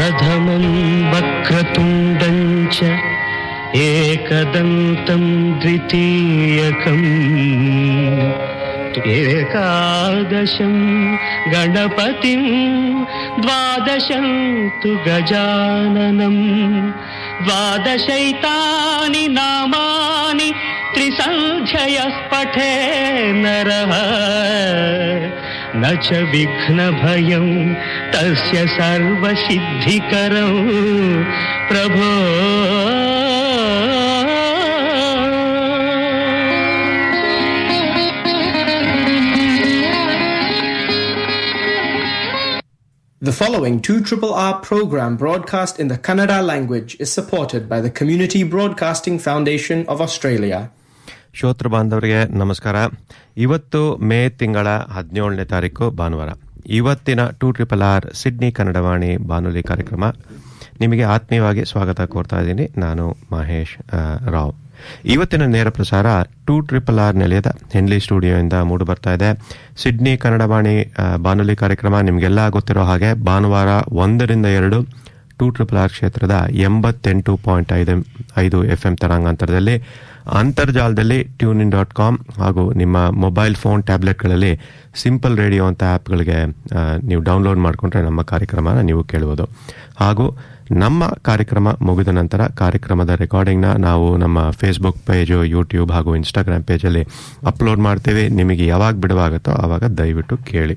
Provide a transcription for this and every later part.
प्रथमं वक्रतुण्डं च एकदन्तं द्वितीयकम् एकादशं गणपतिं द्वादशं तु गजाननं द्वादशैतानि नामानि त्रिसन्ध्ययः पठे नरः न च विघ्नभयं तस्य सर्वसिद्धिकरं प्रभो. The following 2RRR program broadcast in the Kannada language is supported by the Community Broadcasting Foundation of Australia. ಶ್ರೋತೃ ಬಾಂಧವರಿಗೆ ನಮಸ್ಕಾರ. ಇವತ್ತು ಮೇ ತಿಂಗಳ 17ನೇ ತಾರೀಕು ಭಾನುವಾರ. ಇವತ್ತಿನ 2RRR ಸಿಡ್ನಿ ಕನ್ನಡವಾಣಿ ಬಾನುಲಿ ಕಾರ್ಯಕ್ರಮ ನಿಮಗೆ ಆತ್ಮೀಯವಾಗಿ ಸ್ವಾಗತ ಕೋರ್ತಾ ಇದ್ದೀನಿ. ನಾನು ಮಹೇಶ್ ರಾವ್. ಇವತ್ತಿನ ನೇರ ಪ್ರಸಾರ 2RRR ನಿಲಯದ ಹೆನ್ಲಿ ಸ್ಟುಡಿಯೋಯಿಂದ ಮೂಡಿ ಬರ್ತಾ ಇದೆ. ಸಿಡ್ನಿ ಕನ್ನಡವಾಣಿ ಬಾನುಲಿ ಕಾರ್ಯಕ್ರಮ ನಿಮಗೆಲ್ಲ ಗೊತ್ತಿರೋ ಹಾಗೆ ಭಾನುವಾರ 1 ರಿಂದ 2 2RRR ಕ್ಷೇತ್ರದ 88.5 FM ತರಂಗಾಂತರದಲ್ಲಿ, ಅಂತರ್ಜಾಲದಲ್ಲಿ TuneIn.com ಹಾಗೂ ನಿಮ್ಮ ಮೊಬೈಲ್ ಫೋನ್ ಟ್ಯಾಬ್ಲೆಟ್ಗಳಲ್ಲಿ ಸಿಂಪಲ್ ರೇಡಿಯೋ ಅಂತ ಆ್ಯಪ್ಗಳಿಗೆ ನೀವು ಡೌನ್ಲೋಡ್ ಮಾಡಿಕೊಂಡ್ರೆ ನಮ್ಮ ಕಾರ್ಯಕ್ರಮನ ನೀವು ಕೇಳ್ಬೋದು. ಹಾಗೂ ನಮ್ಮ ಕಾರ್ಯಕ್ರಮ ಮುಗಿದ ನಂತರ ಕಾರ್ಯಕ್ರಮದ ರೆಕಾರ್ಡಿಂಗ್ನ ನಾವು ನಮ್ಮ ಫೇಸ್ಬುಕ್ ಪೇಜು, ಯೂಟ್ಯೂಬ್ ಹಾಗೂ ಇನ್ಸ್ಟಾಗ್ರಾಮ್ ಪೇಜಲ್ಲಿ ಅಪ್ಲೋಡ್ ಮಾಡ್ತೀವಿ. ನಿಮಗೆ ಯಾವಾಗ ಬಿಡುವಾಗುತ್ತೋ ಆವಾಗ ದಯವಿಟ್ಟು ಕೇಳಿ.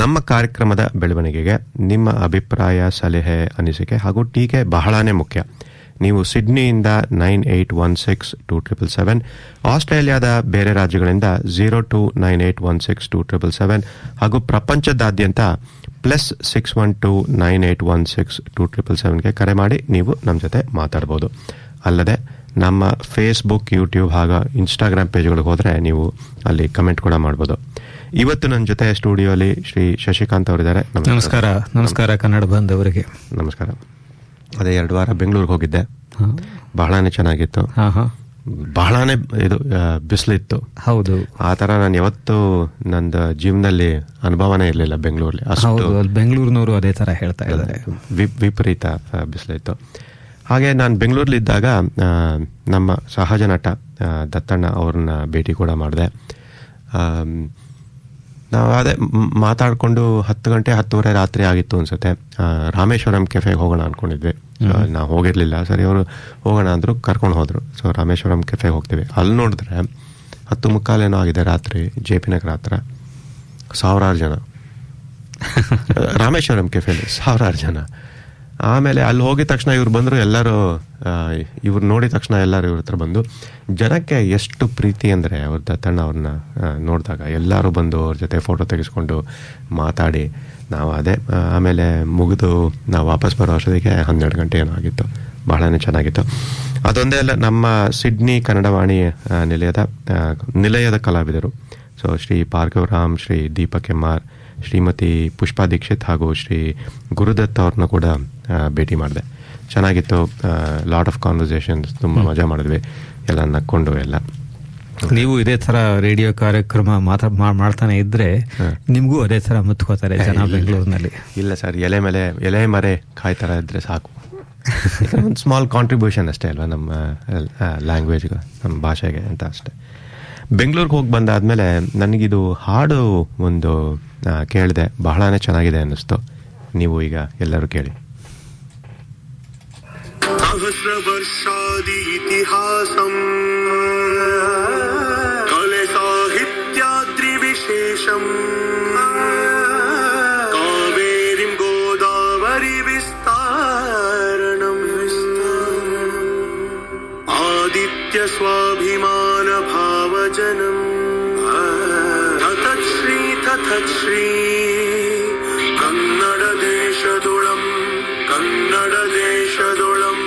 ನಮ್ಮ ಕಾರ್ಯಕ್ರಮದ ಬೆಳವಣಿಗೆಗೆ ನಿಮ್ಮ ಅಭಿಪ್ರಾಯ, ಸಲಹೆ, ಅನಿಸಿಕೆ ಹಾಗೂ ಟೀಕೆ ಬಹಳನೇ ಮುಖ್ಯ. ನೀವು ಸಿಡ್ನಿಯಿಂದ 9816-2777, ಆಸ್ಟ್ರೇಲಿಯಾದ ಬೇರೆ ರಾಜ್ಯಗಳಿಂದ 029816-2777 ಹಾಗೂ ಪ್ರಪಂಚದಾದ್ಯಂತ +6129816-2777ಗೆ ಕರೆ ಮಾಡಿ ನೀವು ನಮ್ಮ ಜೊತೆ ಮಾತಾಡ್ಬೋದು. ಅಲ್ಲದೆ ನಮ್ಮ ಫೇಸ್ಬುಕ್, ಯೂಟ್ಯೂಬ್ ಹಾಗೂ ಇನ್ಸ್ಟಾಗ್ರಾಮ್ ಪೇಜ್ಗಳಿಗೆ ಹೋದರೆ ನೀವು ಅಲ್ಲಿ ಕಮೆಂಟ್ ಕೂಡ ಮಾಡ್ಬೋದು. ಇವತ್ತು ನನ್ನ ಜೊತೆ ಸ್ಟುಡಿಯೋಲಿ ಶ್ರೀ ಶಶಿಕಾಂತ್ ಅವರಿದ್ದಾರೆ. ನಮಸ್ಕಾರ. ನಮಸ್ಕಾರ ಕನ್ನಡ ಬಂದವರಿಗೆ ನಮಸ್ಕಾರ. ಅದೇ 2 ವಾರ ಬೆಂಗಳೂರಿಗೆ ಹೋಗಿದ್ದೆ. ಬಹಳನೇ ಚೆನ್ನಾಗಿತ್ತು. ಬಹಳನೇ ಇದು ಬಿಸಿಲಿತ್ತು. ಹೌದು, ಆ ಥರ ನಾನು ಯಾವತ್ತೂ ನನ್ನ ಜೀವನದಲ್ಲಿ ಅನುಭವನೇ ಇರಲಿಲ್ಲ ಬೆಂಗಳೂರಲ್ಲಿ. ಅಷ್ಟು ಬೆಂಗಳೂರಿನವರು ಅದೇ ಥರ ಹೇಳ್ತಾ ಇದ್ದಾರೆ. ವಿಪರೀತ ಬಿಸಿಲಿತ್ತು. ಹಾಗೆ ನಾನು ಬೆಂಗಳೂರಲ್ಲಿದ್ದಾಗ ನಮ್ಮ ಸಹಜ ನಟ ದತ್ತಣ್ಣ ಅವ್ರನ್ನ ಭೇಟಿ ಕೂಡ ಮಾಡಿದೆ. ನಾವು ಅದೇ ಮಾತಾಡಿಕೊಂಡು 10 ಗಂಟೆ 10:30 ರಾತ್ರಿ ಆಗಿತ್ತು ಅನ್ಸುತ್ತೆ. ರಾಮೇಶ್ವರಂ ಕೆಫೆಗೆ ಹೋಗೋಣ ಅಂದ್ಕೊಂಡಿದ್ವಿ. ನಾವು ಹೋಗಿರಲಿಲ್ಲ. ಸರಿ, ಅವರು ಹೋಗೋಣ ಅಂದರು, ಕರ್ಕೊಂಡು ಹೋದರು. ಸೊ ರಾಮೇಶ್ವರಂ ಕೆಫೆಗೆ ಹೋಗ್ತೀವಿ. ಅಲ್ಲಿ ನೋಡಿದ್ರೆ 10:45 ಆಗಿದೆ ರಾತ್ರಿ. JP ನಗರ ಹತ್ರ ಸಾವಿರಾರು ಜನ. ರಾಮೇಶ್ವರಂ ಕೆಫೆಲಿ ಸಾವಿರಾರು ಜನ. ಆಮೇಲೆ ಅಲ್ಲಿ ಹೋಗಿದ ತಕ್ಷಣ ಇವ್ರು ಬಂದರು. ಎಲ್ಲರೂ ಇವ್ರು ನೋಡಿದ ತಕ್ಷಣ ಎಲ್ಲರೂ ಇವ್ರ ಹತ್ರ ಬಂದು, ಜನಕ್ಕೆ ಎಷ್ಟು ಪ್ರೀತಿ ಅಂದರೆ ಅವ್ರ ದತ್ತಣ್ಣ ಅವ್ರನ್ನ ನೋಡಿದಾಗ ಎಲ್ಲರೂ ಬಂದು ಅವ್ರ ಜೊತೆ ಫೋಟೋ ತೆಗೆಸ್ಕೊಂಡು ಮಾತಾಡಿ ನಾವು ಅದೇ ಆಮೇಲೆ ಮುಗಿದು ನಾವು ವಾಪಸ್ ಬರೋ ಅಷ್ಟೊತ್ತಿಗೆ 12 ಗಂಟೆ ಏನೋ ಆಗಿತ್ತು. ಬಹಳನೇ ಚೆನ್ನಾಗಿತ್ತು. ಅದೊಂದೇ ಅಲ್ಲ, ನಮ್ಮ ಸಿಡ್ನಿ ಕನ್ನಡವಾಣಿ ನಿಲಯದ ಕಲಾವಿದರು ಸೊ ಶ್ರೀ ಭಾರ್ಗವರಾಮ್, ಶ್ರೀ ದೀಪಕ್ MR, ಶ್ರೀಮತಿ ಪುಷ್ಪಾ ದೀಕ್ಷಿತ್ ಹಾಗೂ ಶ್ರೀ ಗುರುದತ್ ಅವ್ರನ್ನ ಕೂಡ ಭೇಟಿ ಮಾಡಿದೆ. ಚೆನ್ನಾಗಿತ್ತು. ಲಾಟ್ ಆಫ್ ಕಾನ್ವರ್ಸೇಷನ್ಸ್, ತುಂಬ ಮಜಾ ಮಾಡಿದ್ವಿ, ಎಲ್ಲ ನಕ್ಕೊಂಡು ಎಲ್ಲ. ನೀವು ಇದೇ ತರ ರೇಡಿಯೋ ಕಾರ್ಯಕ್ರಮ ಮಾಡ್ತಾನೆ ಇದ್ರೆ ನಿಮ್ಗೂ ಅದೇ ತರ ಮುತ್ಕೋತಾರೆ ಜನ ಬೆಂಗಳೂರಿನಲ್ಲಿ. ಇಲ್ಲ ಸರ್, ಎಲೆ ಮರೆ ಕಾಯ್ತರ ಇದ್ರೆ ಸಾಕು. ಒಂದು ಸ್ಮಾಲ್ ಕಾಂಟ್ರಿಬ್ಯೂಷನ್ ಅಷ್ಟೇ ಅಲ್ವಾ ನಮ್ಮ ಲ್ಯಾಂಗ್ವೇಜ್ಗೆ, ನಮ್ಮ ಭಾಷೆಗೆ ಅಂತ ಅಷ್ಟೇ. ಬೆಂಗಳೂರಿಗೆ ಹೋಗಿ ಬಂದಾದ್ಮೇಲೆ ನನಗಿದು ಹಾಡು ಒಂದು ಕೇಳಿದೆ, ಬಹಳನೇ ಚೆನ್ನಾಗಿದೆ ಅನ್ನಿಸ್ತು. ನೀವು ಈಗ ಎಲ್ಲರೂ ಕೇಳಿ. ಸಹಸ್ರವರ್ಷಾದಿ ಇತಿಹಾಸಂ ಕಲೆ ಸಾಹಿತ್ಯಾದ್ರಿ ವಿಶೇಷಂ ಕಾವೇರಿಂ ಗೋದಾವರಿ ವಿಸ್ತಾರಣಂ ಆದಿತ್ಯ ಸ್ವಾಭಿಮಾನ ಭಾವಜನಂ ತತಶ್ರೀ ತತಶ್ರೀ ಕನ್ನಡ ದೇಶದೊಳಂ ಕನ್ನಡ ದೇಶದೊಳಂ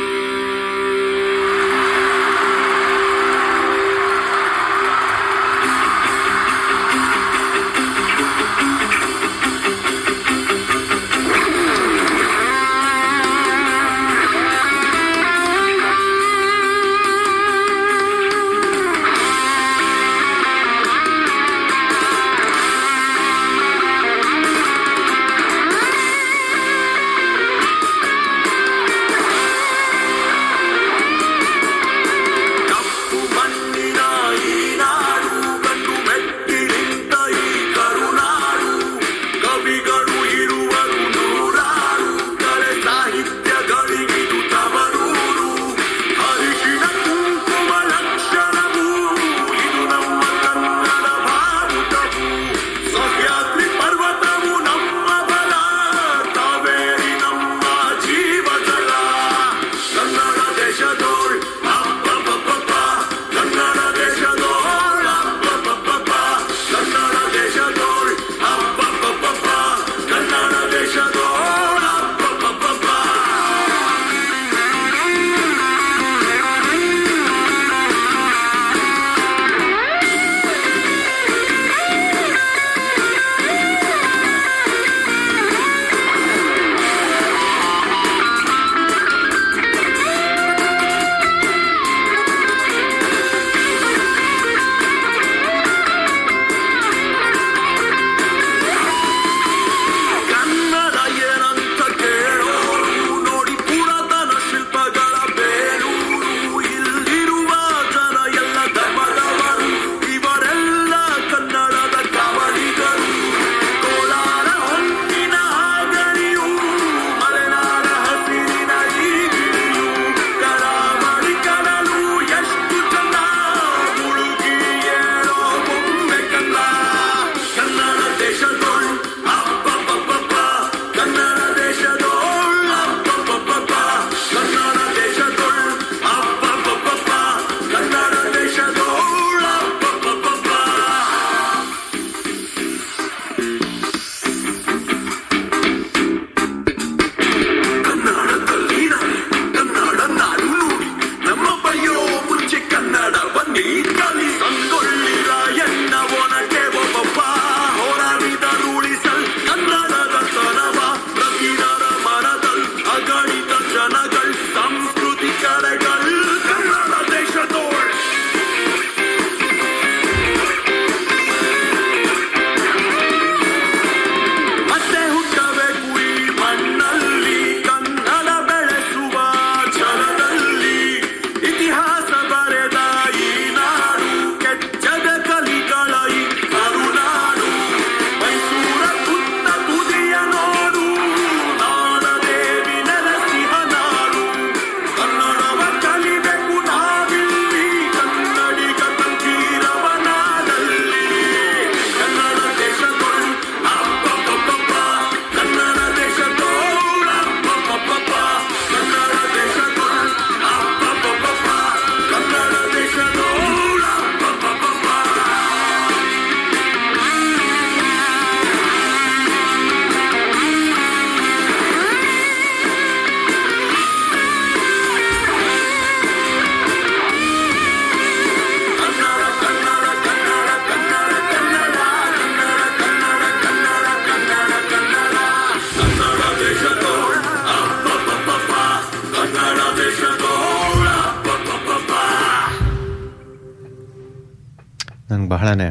ಬಹಳನೇ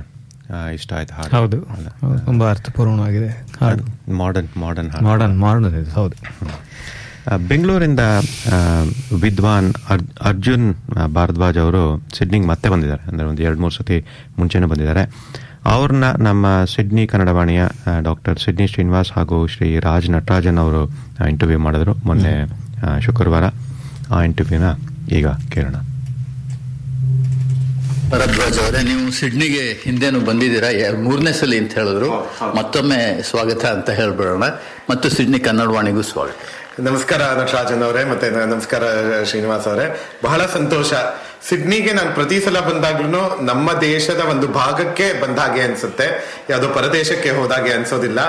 ಇಷ್ಟ ಆಯ್ತು ಹಾಡು. ಹೌದು, ತುಂಬಾ ಅರ್ಥಪೂರ್ಣವಾಗಿದೆ ಹಾಡು. ಮಾಡರ್ನ್ ಇದೆ. ಹೌದು. ಬೆಂಗಳೂರಿಂದ ವಿದ್ವಾನ್ ಅರ್ಜುನ್ ಭಾರದ್ವಾಜ್ ಅವರು ಸಿಡ್ನಿಗೆ ಮತ್ತೆ ಬಂದಿದ್ದಾರೆ. ಅಂದರೆ ಒಂದು 2-3 ಸತಿ ಮುಂಚೆನೂ ಬಂದಿದ್ದಾರೆ. ಅವ್ರನ್ನ ನಮ್ಮ ಸಿಡ್ನಿ ಕನ್ನಡವಾಣಿಯ ಡಾಕ್ಟರ್ ಸಿಡ್ನಿ ಶ್ರೀನಿವಾಸ್ ಹಾಗೂ ಶ್ರೀ ರಾಜ್ ನಟರಾಜನ್ ಅವರು ಇಂಟರ್ವ್ಯೂ ಮಾಡಿದ್ರು ಮೊನ್ನೆ ಶುಕ್ರವಾರ. ಆ ಇಂಟರ್ವ್ಯೂನ ಈಗ ಕೇಳೋಣ. ಭರದ್ವಾಜ್ ಅವರೇ, ನೀವು ಸಿಡ್ನಿಗೆ ಹಿಂದೆನೂ ಬಂದಿದ್ದೀರಾ, 3ನೇ ಸಲ ಅಂತ ಹೇಳಿದ್ರು. ಮತ್ತೊಮ್ಮೆ ಸ್ವಾಗತ ಅಂತ ಹೇಳ್ಬಿಡೋಣ. ಮತ್ತು ಸಿಡ್ನಿ ಕನ್ನಡವಾಣಿಗೂ ಸ್ವಾಗತ. ನಮಸ್ಕಾರ ನಟರಾಜನ್ ಅವರೇ, ಮತ್ತೆ ನಮಸ್ಕಾರ ಶ್ರೀನಿವಾಸ್ ಅವರೇ. ಬಹಳ ಸಂತೋಷ. ಸಿಡ್ನಿಗೆ ನಾನು ಪ್ರತಿ ಸಲ ಬಂದಾಗ್ಲೂ ನಮ್ಮ ದೇಶದ ಒಂದು ಭಾಗಕ್ಕೆ ಬಂದ ಹಾಗೆ ಅನ್ಸುತ್ತೆ, ಯಾವುದೋ ಪರದೇಶಕ್ಕೆ ಹೋದಾಗೆ ಅನ್ಸೋದಿಲ್ಲ.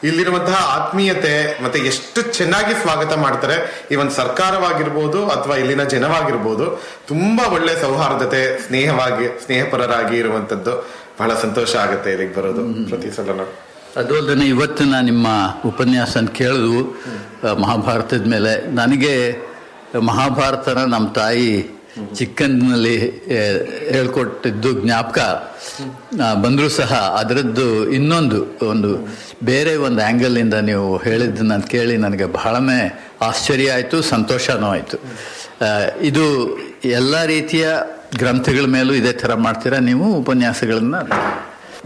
ಇಲ್ಲಿರುವಂತಹ ಆತ್ಮೀಯತೆ ಮತ್ತೆ ಎಷ್ಟು ಚೆನ್ನಾಗಿ ಸ್ವಾಗತ ಮಾಡ್ತಾರೆ. ಈ ಒಂದು ಸರ್ಕಾರವಾಗಿರ್ಬೋದು ಅಥವಾ ಇಲ್ಲಿನ ಜನವಾಗಿರ್ಬೋದು, ತುಂಬಾ ಒಳ್ಳೆ ಸೌಹಾರ್ದತೆ, ಸ್ನೇಹಪರರಾಗಿ ಇರುವಂತದ್ದು. ಬಹಳ ಸಂತೋಷ ಆಗುತ್ತೆ ಇಲ್ಲಿಗೆ ಬರೋದು ಪ್ರತಿ ಸಲ. ಅದು ಅಲ್ಲದೆ ಇವತ್ತಿನ ನಿಮ್ಮ ಉಪನ್ಯಾಸ ಕೇಳಿದು ಮಹಾಭಾರತದ ಮೇಲೆ, ನನಗೆ ಮಹಾಭಾರತನ ನಮ್ಮ ತಾಯಿ ಚಿಕ್ಕಂದಿನಲ್ಲಿ ಹೇಳ್ಕೊಟ್ಟಿದ್ದು ಜ್ಞಾಪಕ ಬಂದರೂ ಸಹ ಅದರದ್ದು ಒಂದು ಬೇರೆ ಒಂದು ಆ್ಯಂಗಲಿಂದ ನೀವು ಹೇಳಿದ್ದು ನಾನು ಕೇಳಿ ನನಗೆ ಬಹಳನೇ ಆಶ್ಚರ್ಯ ಆಯಿತು, ಸಂತೋಷನೂ ಆಯಿತು. ಇದು ಎಲ್ಲ ರೀತಿಯ ಗ್ರಂಥಗಳ ಮೇಲೂ ಇದೇ ಥರ ಮಾಡ್ತೀರಾ ನೀವು ಉಪನ್ಯಾಸಗಳನ್ನ?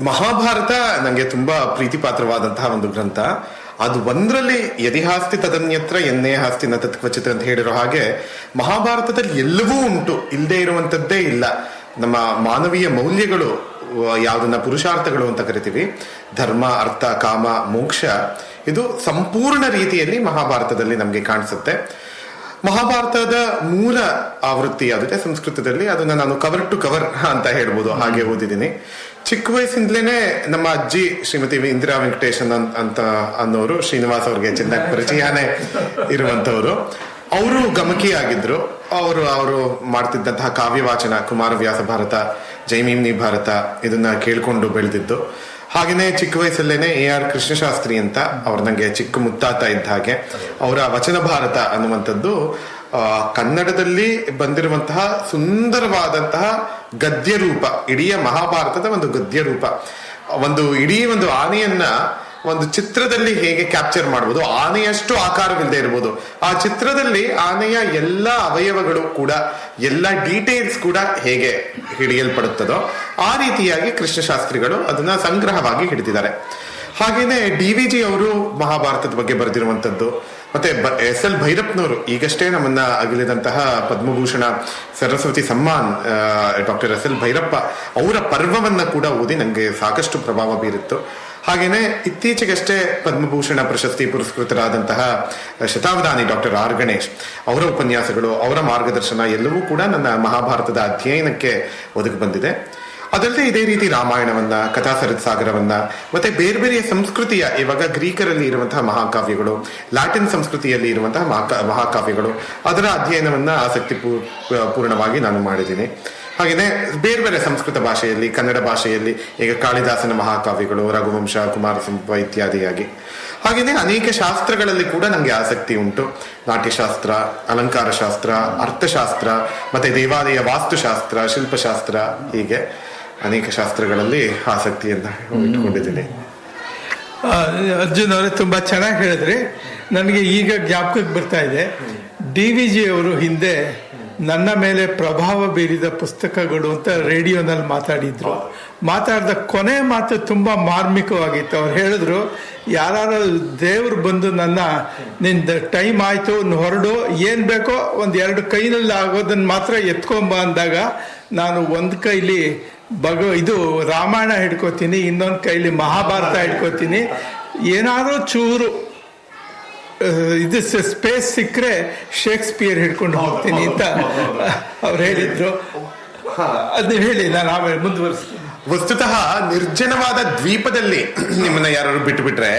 ಮಹಾಭಾರತ ನನಗೆ ತುಂಬಾ ಪ್ರೀತಿ ಪಾತ್ರವಾದಂತಹ ಒಂದು ಗ್ರಂಥ. ಅದು ಒಂದರಲ್ಲಿ ಯದಿಹಾಸ್ತಿ ತದನ್ಯತ್ರ ಎನ್ನೇ ಹಾಸ್ತಿ ನ ತತ್ವಚಿತ ಅಂತ ಹೇಳಿರೋ ಹಾಗೆ ಮಹಾಭಾರತದಲ್ಲಿ ಎಲ್ಲವೂ ಉಂಟು, ಇಲ್ಲದೆ ಇರುವಂತದ್ದೇ ಇಲ್ಲ. ನಮ್ಮ ಮಾನವೀಯ ಮೌಲ್ಯಗಳು, ಯಾವುದನ್ನ ಪುರುಷಾರ್ಥಗಳು ಅಂತ ಕರಿತೀವಿ, ಧರ್ಮ, ಅರ್ಥ, ಕಾಮ, ಮೋಕ್ಷ, ಇದು ಸಂಪೂರ್ಣ ರೀತಿಯಲ್ಲಿ ಮಹಾಭಾರತದಲ್ಲಿ ನಮಗೆ ಕಾಣಿಸುತ್ತೆ. ಮಹಾಭಾರತದ ಮೂಲ ಆವೃತ್ತಿ ಯಾವುದಿದೆ ಸಂಸ್ಕೃತದಲ್ಲಿ, ಅದನ್ನ ನಾನು ಕವರ್ ಟು ಕವರ್ ಅಂತ ಹೇಳ್ಬೋದು, ಹಾಗೆ ಓದಿದ್ದೀನಿ. ಚಿಕ್ಕ ವಯಸ್ಸಿಂದಲೇನೆ ನಮ್ಮ ಅಜ್ಜಿ ಶ್ರೀಮತಿ ಇಂದಿರಾ ವೆಂಕಟೇಶನ್ ಅಂತ ಅನ್ನೋರು, ಶ್ರೀನಿವಾಸ್ ಅವ್ರಿಗೆ ಚೆನ್ನಾಗಿ ಪರಿಚಯನೇ ಇರುವಂತವ್ರು. ಅವರು ಗಮಕಿ ಆಗಿದ್ರು. ಅವರು ಮಾಡ್ತಿದ್ದಂತಹ ಕಾವ್ಯವಾಚನ, ಕುಮಾರವ್ಯಾಸ ಭಾರತ, ಜೈಮಿನಿ ಭಾರತ, ಇದನ್ನ ಕೇಳ್ಕೊಂಡು ಬೆಳೆದಿದ್ದು. ಹಾಗೇನೆ ಚಿಕ್ಕ ವಯಸ್ಸಲ್ಲೇನೆ AR ಕೃಷ್ಣಶಾಸ್ತ್ರಿ ಅಂತ ಅವ್ರು ನಂಗೆ ಚಿಕ್ಕ ಮುತ್ತಾತ ಇದ್ದ ಹಾಗೆ, ಅವರ ವಚನ ಭಾರತ ಅನ್ನುವಂಥದ್ದು ಕನ್ನಡದಲ್ಲಿ ಬಂದಿರುವಂತಹ ಸುಂದರವಾದಂತಹ ಗದ್ಯ ರೂಪ, ಇಡೀ ಮಹಾಭಾರತದ ಒಂದು ಗದ್ಯ ರೂಪ. ಇಡೀ ಒಂದು ಆನೆಯನ್ನ ಒಂದು ಚಿತ್ರದಲ್ಲಿ ಹೇಗೆ ಕ್ಯಾಪ್ಚರ್ ಮಾಡಬಹುದು, ಆನೆಯಷ್ಟು ಆಕಾರವಿಲ್ಲದೆ ಇರಬಹುದು, ಆ ಚಿತ್ರದಲ್ಲಿ ಆನೆಯ ಎಲ್ಲ ಅವಯವಗಳು ಕೂಡ, ಎಲ್ಲ ಡೀಟೇಲ್ಸ್ ಕೂಡ ಹೇಗೆ ಹಿಡಿಯಲ್ಪಡುತ್ತದೋ ಆ ರೀತಿಯಾಗಿ ಕೃಷ್ಣಶಾಸ್ತ್ರಿಗಳು ಅದನ್ನ ಸಂಗ್ರಹವಾಗಿ ಹಿಡಿದಿದ್ದಾರೆ. ಹಾಗೇನೆ DVG ಅವರು ಮಹಾಭಾರತದ ಬಗ್ಗೆ ಬರೆದಿರುವಂತದ್ದು, ಮತ್ತೆ SL ಭೈರಪ್ಪನವರು ಈಗಷ್ಟೇ ನಮ್ಮನ್ನ ಅಗಲಿದಂತಹ ಪದ್ಮಭೂಷಣ ಸರಸ್ವತಿ ಸಮ್ಮಾನ್ ಡಾಕ್ಟರ್ SL ಭೈರಪ್ಪ ಅವರ ಪರ್ವವನ್ನ ಕೂಡ ಓದಿ ನಂಗೆ ಸಾಕಷ್ಟು ಪ್ರಭಾವ ಬೀರಿತ್ತು. ಹಾಗೇನೆ ಇತ್ತೀಚೆಗಷ್ಟೇ ಪದ್ಮಭೂಷಣ ಪ್ರಶಸ್ತಿ ಪುರಸ್ಕೃತರಾದಂತಹ ಶತಾವಧಾನಿ ಡಾಕ್ಟರ್ R ಗಣೇಶ್ ಅವರ ಉಪನ್ಯಾಸಗಳು, ಅವರ ಮಾರ್ಗದರ್ಶನ ಎಲ್ಲವೂ ಕೂಡ ನನ್ನ ಮಹಾಭಾರತದ ಅಧ್ಯಯನಕ್ಕೆ ಒದಗಿ ಬಂದಿದೆ. ಅದಲ್ಲದೆ ಇದೇ ರೀತಿ ರಾಮಾಯಣವನ್ನ, ಕಥಾ ಸರಿತ್ಸಾಗರವನ್ನ, ಮತ್ತೆ ಬೇರೆ ಬೇರೆಯ ಸಂಸ್ಕೃತಿಯ, ಇವಾಗ ಗ್ರೀಕರಲ್ಲಿ ಇರುವಂತಹ ಮಹಾಕಾವ್ಯಗಳು, ಲ್ಯಾಟಿನ್ ಸಂಸ್ಕೃತಿಯಲ್ಲಿ ಇರುವಂತಹ ಮಹಾಕಾವ್ಯಗಳು, ಅದರ ಅಧ್ಯಯನವನ್ನ ಆಸಕ್ತಿ ಪೂರ್ಣವಾಗಿ ನಾನು ಮಾಡಿದ್ದೀನಿ. ಹಾಗೆಯೇ ಬೇರೆ ಬೇರೆ ಸಂಸ್ಕೃತ ಭಾಷೆಯಲ್ಲಿ, ಕನ್ನಡ ಭಾಷೆಯಲ್ಲಿ, ಈಗ ಕಾಳಿದಾಸನ ಮಹಾಕಾವ್ಯಗಳು, ರಘುವಂಶ, ಕುಮಾರ ಸಂಭವ ಇತ್ಯಾದಿಯಾಗಿ. ಹಾಗೆಯೇ ಅನೇಕ ಶಾಸ್ತ್ರಗಳಲ್ಲಿ ಕೂಡ ನನಗೆ ಆಸಕ್ತಿ ಉಂಟು. ನಾಟ್ಯಶಾಸ್ತ್ರ, ಅಲಂಕಾರ ಶಾಸ್ತ್ರ, ಅರ್ಥಶಾಸ್ತ್ರ, ಮತ್ತೆ ದೇವಾಲಯ ವಾಸ್ತುಶಾಸ್ತ್ರ, ಶಿಲ್ಪಶಾಸ್ತ್ರ, ಹೀಗೆ ಅನೇಕ ಶಾಸ್ತ್ರಗಳಲ್ಲಿ ಆಸಕ್ತಿಯನ್ನು ಇಟ್ಕೊಂಡಿದ್ದೀನಿ. ಅರ್ಜುನ್ ಅವರೇ, ತುಂಬಾ ಚೆನ್ನಾಗಿ ಹೇಳಿದ್ರಿ. ನನಗೆ ಈಗ ಜ್ಞಾಪಕಕ್ಕೆ ಬರ್ತಾ ಇದೆ, DVG ಅವರು ಹಿಂದೆ ನನ್ನ ಮೇಲೆ ಪ್ರಭಾವ ಬೀರಿದ ಪುಸ್ತಕಗಳು ಅಂತ ರೇಡಿಯೋನಲ್ಲಿ ಮಾತಾಡಿದ ಕೊನೆ ಮಾತು ತುಂಬಾ ಮಾರ್ಮಿಕವಾಗಿತ್ತು. ಅವ್ರು ಹೇಳಿದ್ರು, ಯಾರು ದೇವ್ರು ಬಂದು ನಿಂದ ಟೈಮ್ ಆಯ್ತು ಹೊರಡು, ಏನ್ ಬೇಕೋ 1-2 ಕೈನಲ್ಲಿ ಆಗೋದನ್ನ ಮಾತ್ರ ಎತ್ಕೊಂಬ ಅಂದಾಗ, ನಾನು ಒಂದು ಕೈಲಿ ಇದು ರಾಮಾಯಣ ಹಿಡ್ಕೋತೀನಿ, ಇನ್ನೊಂದು ಕೈಲಿ ಮಹಾಭಾರತ ಹಿಡ್ಕೋತೀನಿ, ಏನಾದ್ರೂ ಚೂರು ಇದು ಸ್ಪೇಸ್ ಸಿಕ್ಕರೆ ಶೇಕ್ಸ್ಪಿಯರ್ ಹಿಡ್ಕೊಂಡು ಹೋಗ್ತೀನಿ ಅಂತ ಅವ್ರು ಹೇಳಿದ್ರು. ಅದು ಹೇಳಿ, ನಾನು ಆಮೇಲೆ ಮುಂದುವರಿಸ್ತೀನಿ. ವಸ್ತುತಃ ನಿರ್ಜನವಾದ ದ್ವೀಪದಲ್ಲಿ ನಿಮ್ಮನ್ನ ಯಾರು ಬಿಟ್ರೆ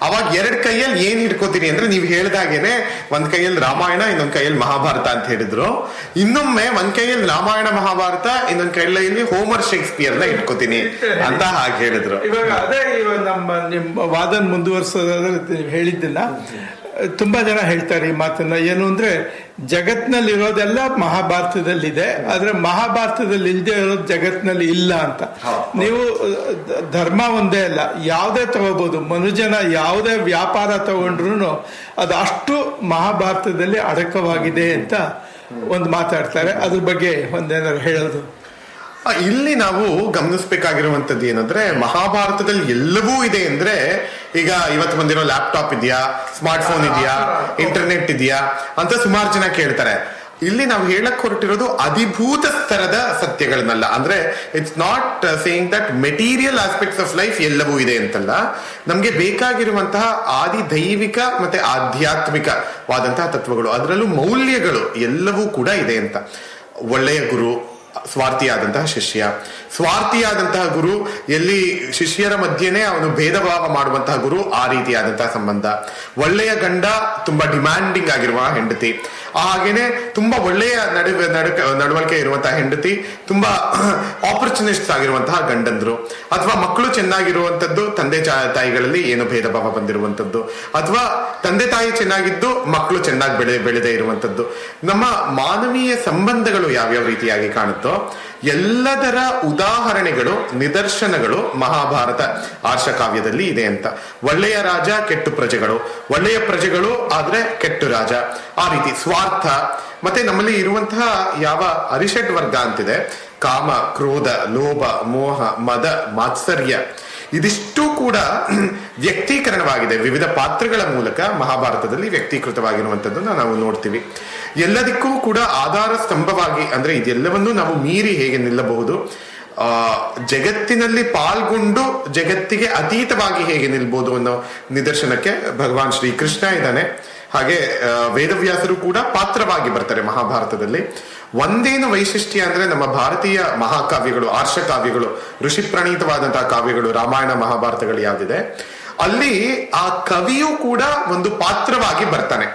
ಅವಾಗ 2 ಕೈಯಲ್ಲಿ ಏನ್ ಹಿಡ್ಕೋತೀನಿ ಅಂದ್ರೆ, ನೀವು ಹೇಳ್ದಾಗೇನೆ ಒಂದ್ ಕೈಯಲ್ಲಿ ರಾಮಾಯಣ, ಇನ್ನೊಂದ್ ಕೈಯಲ್ಲಿ ಮಹಾಭಾರತ ಅಂತ ಹೇಳಿದ್ರು. ಇನ್ನೊಮ್ಮೆ ಒಂದ್ ಕೈಯಲ್ಲಿ ರಾಮಾಯಣ ಮಹಾಭಾರತ, ಇನ್ನೊಂದ್ ಕೈಯಲ್ಲಿ ಹೋಮರ್ ಶೇಕ್ಸ್ಪಿಯರ್ನ ಇಟ್ಕೋತೀನಿ ಅಂತ ಹಾಗೆ ಹೇಳಿದ್ರು. ಇವಾಗ ಅದೇ ನಿಮ್ಮ ವಾದನ ಮುಂದುವರಿಸೋದಾದ್ರೆ, ನೀವು ಹೇಳಿದ್ದನ್ನ ತುಂಬಾ ಜನ ಹೇಳ್ತಾರೆ ಈ ಮಾತನ್ನ. ಏನು ಅಂದ್ರೆ ಜಗತ್ನಲ್ಲಿ ಇರೋದೆಲ್ಲ ಮಹಾಭಾರತದಲ್ಲಿದೆ, ಆದ್ರೆ ಮಹಾಭಾರತದಲ್ಲಿ ಇಲ್ಲದೆ ಇರೋದು ಜಗತ್ನಲ್ಲಿ ಇಲ್ಲ ಅಂತ. ನೀವು ಧರ್ಮ ಒಂದೇ ಅಲ್ಲ, ಯಾವುದೇ ತಗೋಬಹುದು, ಮನುಜನ ಯಾವುದೇ ವ್ಯಾಪಾರ ತಗೊಂಡ್ರು ಅದು ಅಷ್ಟು ಮಹಾಭಾರತದಲ್ಲಿ ಅಡಕವಾಗಿದೆ ಅಂತ ಒಂದು ಮಾತಾಡ್ತಾರೆ. ಅದ್ರ ಬಗ್ಗೆ ಒಂದೇನಾದ್ರು ಹೇಳೋದು? ಇಲ್ಲಿ ನಾವು ಗಮನಿಸಬೇಕಾಗಿರುವಂತದ್ದು ಏನಂದ್ರೆ, ಮಹಾಭಾರತದಲ್ಲಿ ಎಲ್ಲವೂ ಇದೆ ಅಂದ್ರೆ, ಈಗ ಇವತ್ತು ಬಂದಿರೋ ಲ್ಯಾಪ್ಟಾಪ್ ಇದೆಯಾ, ಸ್ಮಾರ್ಟ್ ಫೋನ್ ಇದೆಯಾ, ಇಂಟರ್ನೆಟ್ ಇದೆಯಾ ಅಂತ ಸುಮಾರು ಜನ ಕೇಳ್ತಾರೆ. ಇಲ್ಲಿ ನಾವು ಹೇಳಕ್ ಹೊರಟಿರೋದು ಅಧಿಭೂತ ಸ್ತರದ ಸತ್ಯಗಳನ್ನಲ್ಲ. ಅಂದ್ರೆ it's not saying that material aspects of life ಎಲ್ಲವೂ ಇದೆ ಅಂತಲ್ಲ, ನಮ್ಗೆ ಬೇಕಾಗಿರುವಂತಹ ಆದಿ ದೈವಿಕ ಮತ್ತೆ ಆಧ್ಯಾತ್ಮಿಕವಾದಂತಹ ತತ್ವಗಳು, ಅದರಲ್ಲೂ ಮೌಲ್ಯಗಳು ಎಲ್ಲವೂ ಕೂಡ ಇದೆ ಅಂತ. ಒಳ್ಳೆಯ ಗುರು, ಸ್ವಾರ್ಥಿಯಾದಂತಹ ಶಿಷ್ಯ, ಸ್ವಾರ್ಥಿಯಾದಂತಹ ಗುರು ಎಲ್ಲಿ ಶಿಷ್ಯರ ಮಧ್ಯೆನೆ ಅವನು ಭೇದ ಭಾವ ಮಾಡುವಂತಹ ಗುರು, ಆ ರೀತಿಯಾದಂತಹ ಸಂಬಂಧ. ಒಳ್ಳೆಯ ಗಂಡ, ತುಂಬಾ ಡಿಮ್ಯಾಂಡಿಂಗ್ ಆಗಿರುವ ಹೆಂಡತಿ, ಹಾಗೇನೆ ತುಂಬಾ ಒಳ್ಳೆಯ ನಡವಳಿಕೆ ಇರುವಂತಹ ಹೆಂಡತಿ, ತುಂಬಾ ಆಪರ್ಚುನಿಸ್ಟ್ ಆಗಿರುವಂತಹ ಗಂಡಂದ್ರು, ಅಥವಾ ಮಕ್ಕಳು ಚೆನ್ನಾಗಿರುವಂತದ್ದು, ತಂದೆ ತಾಯಿಗಳಲ್ಲಿ ಏನು ಭೇದ ಭಾವ ಬಂದಿರುವಂತದ್ದು, ಅಥವಾ ತಂದೆ ತಾಯಿ ಚೆನ್ನಾಗಿದ್ದು ಮಕ್ಕಳು ಚೆನ್ನಾಗಿ ಬೆಳೆದೇ ಇರುವಂತದ್ದು. ನಮ್ಮ ಮಾನವೀಯ ಸಂಬಂಧಗಳು ಯಾವ್ಯಾವ ರೀತಿಯಾಗಿ ಕಾಣುತ್ತೋ ಎಲ್ಲದರ ಉದಾಹರಣೆಗಳು, ನಿದರ್ಶನಗಳು ಮಹಾಭಾರತ ಆರ್ಷ ಕಾವ್ಯದಲ್ಲಿ ಇದೆ ಅಂತ. ಒಳ್ಳೆಯ ರಾಜ, ಕೆಟ್ಟು ಪ್ರಜೆಗಳು, ಒಳ್ಳೆಯ ಪ್ರಜೆಗಳು ಆದ್ರೆ ಕೆಟ್ಟು ರಾಜ, ಆ ರೀತಿ ಸ್ವಾರ್ಥ. ಮತ್ತೆ ನಮ್ಮಲ್ಲಿ ಇರುವಂತಹ ಯಾವ ಅರಿಷಡ್ ವರ್ಗ ಅಂತಿದೆ, ಕಾಮ, ಕ್ರೋಧ, ಲೋಭ, ಮೋಹ, ಮದ, ಮಾತ್ಸರ್ಯ, ಇದಿಷ್ಟು ಕೂಡ ವ್ಯಕ್ತೀಕರಣವಾಗಿದೆ. ವಿವಿಧ ಪಾತ್ರಗಳ ಮೂಲಕ ಮಹಾಭಾರತದಲ್ಲಿ ವ್ಯಕ್ತೀಕೃತವಾಗಿರುವಂತದ್ದನ್ನ ನಾವು ನೋಡ್ತೀವಿ. ಎಲ್ಲದಕ್ಕೂ ಕೂಡ ಆಧಾರ ಸ್ತಂಭವಾಗಿ, ಅಂದ್ರೆ ಇದೆಲ್ಲವನ್ನೂ ನಾವು ಮೀರಿ ಹೇಗೆ ನಿಲ್ಲಬಹುದು, ಜಗತ್ತಿನಲ್ಲಿ ಪಾಲ್ಗೊಂಡು ಜಗತ್ತಿಗೆ ಅತೀತವಾಗಿ ಹೇಗೆ ನಿಲ್ಬಹುದು ಅನ್ನೋ ನಿದರ್ಶನಕ್ಕೆ ಭಗವಾನ್ ಶ್ರೀಕೃಷ್ಣ ಇದ್ದಾನೆ. ಹಾಗೆ ವೇದವ್ಯಾಸರು ಕೂಡ ಪಾತ್ರವಾಗಿ ಬರ್ತಾರೆ ಮಹಾಭಾರತದಲ್ಲಿ. ಒಂದೇನು ವೈಶಿಷ್ಟ್ಯ ಅಂದ್ರೆ, ನಮ್ಮ ಭಾರತೀಯ ಮಹಾಕಾವ್ಯಗಳು, ಆರ್ಷ ಕಾವ್ಯಗಳು, ಋಷಿ ಪ್ರಣೀತವಾದಂತಹ ಕಾವ್ಯಗಳು, ರಾಮಾಯಣ ಮಹಾಭಾರತಗಳು ಯಾವ್ದಿದೆ, ಅಲ್ಲಿ ಆ ಕವಿಯೂ ಕೂಡ ಒಂದು ಪಾತ್ರವಾಗಿ ಬರ್ತಾನೆ.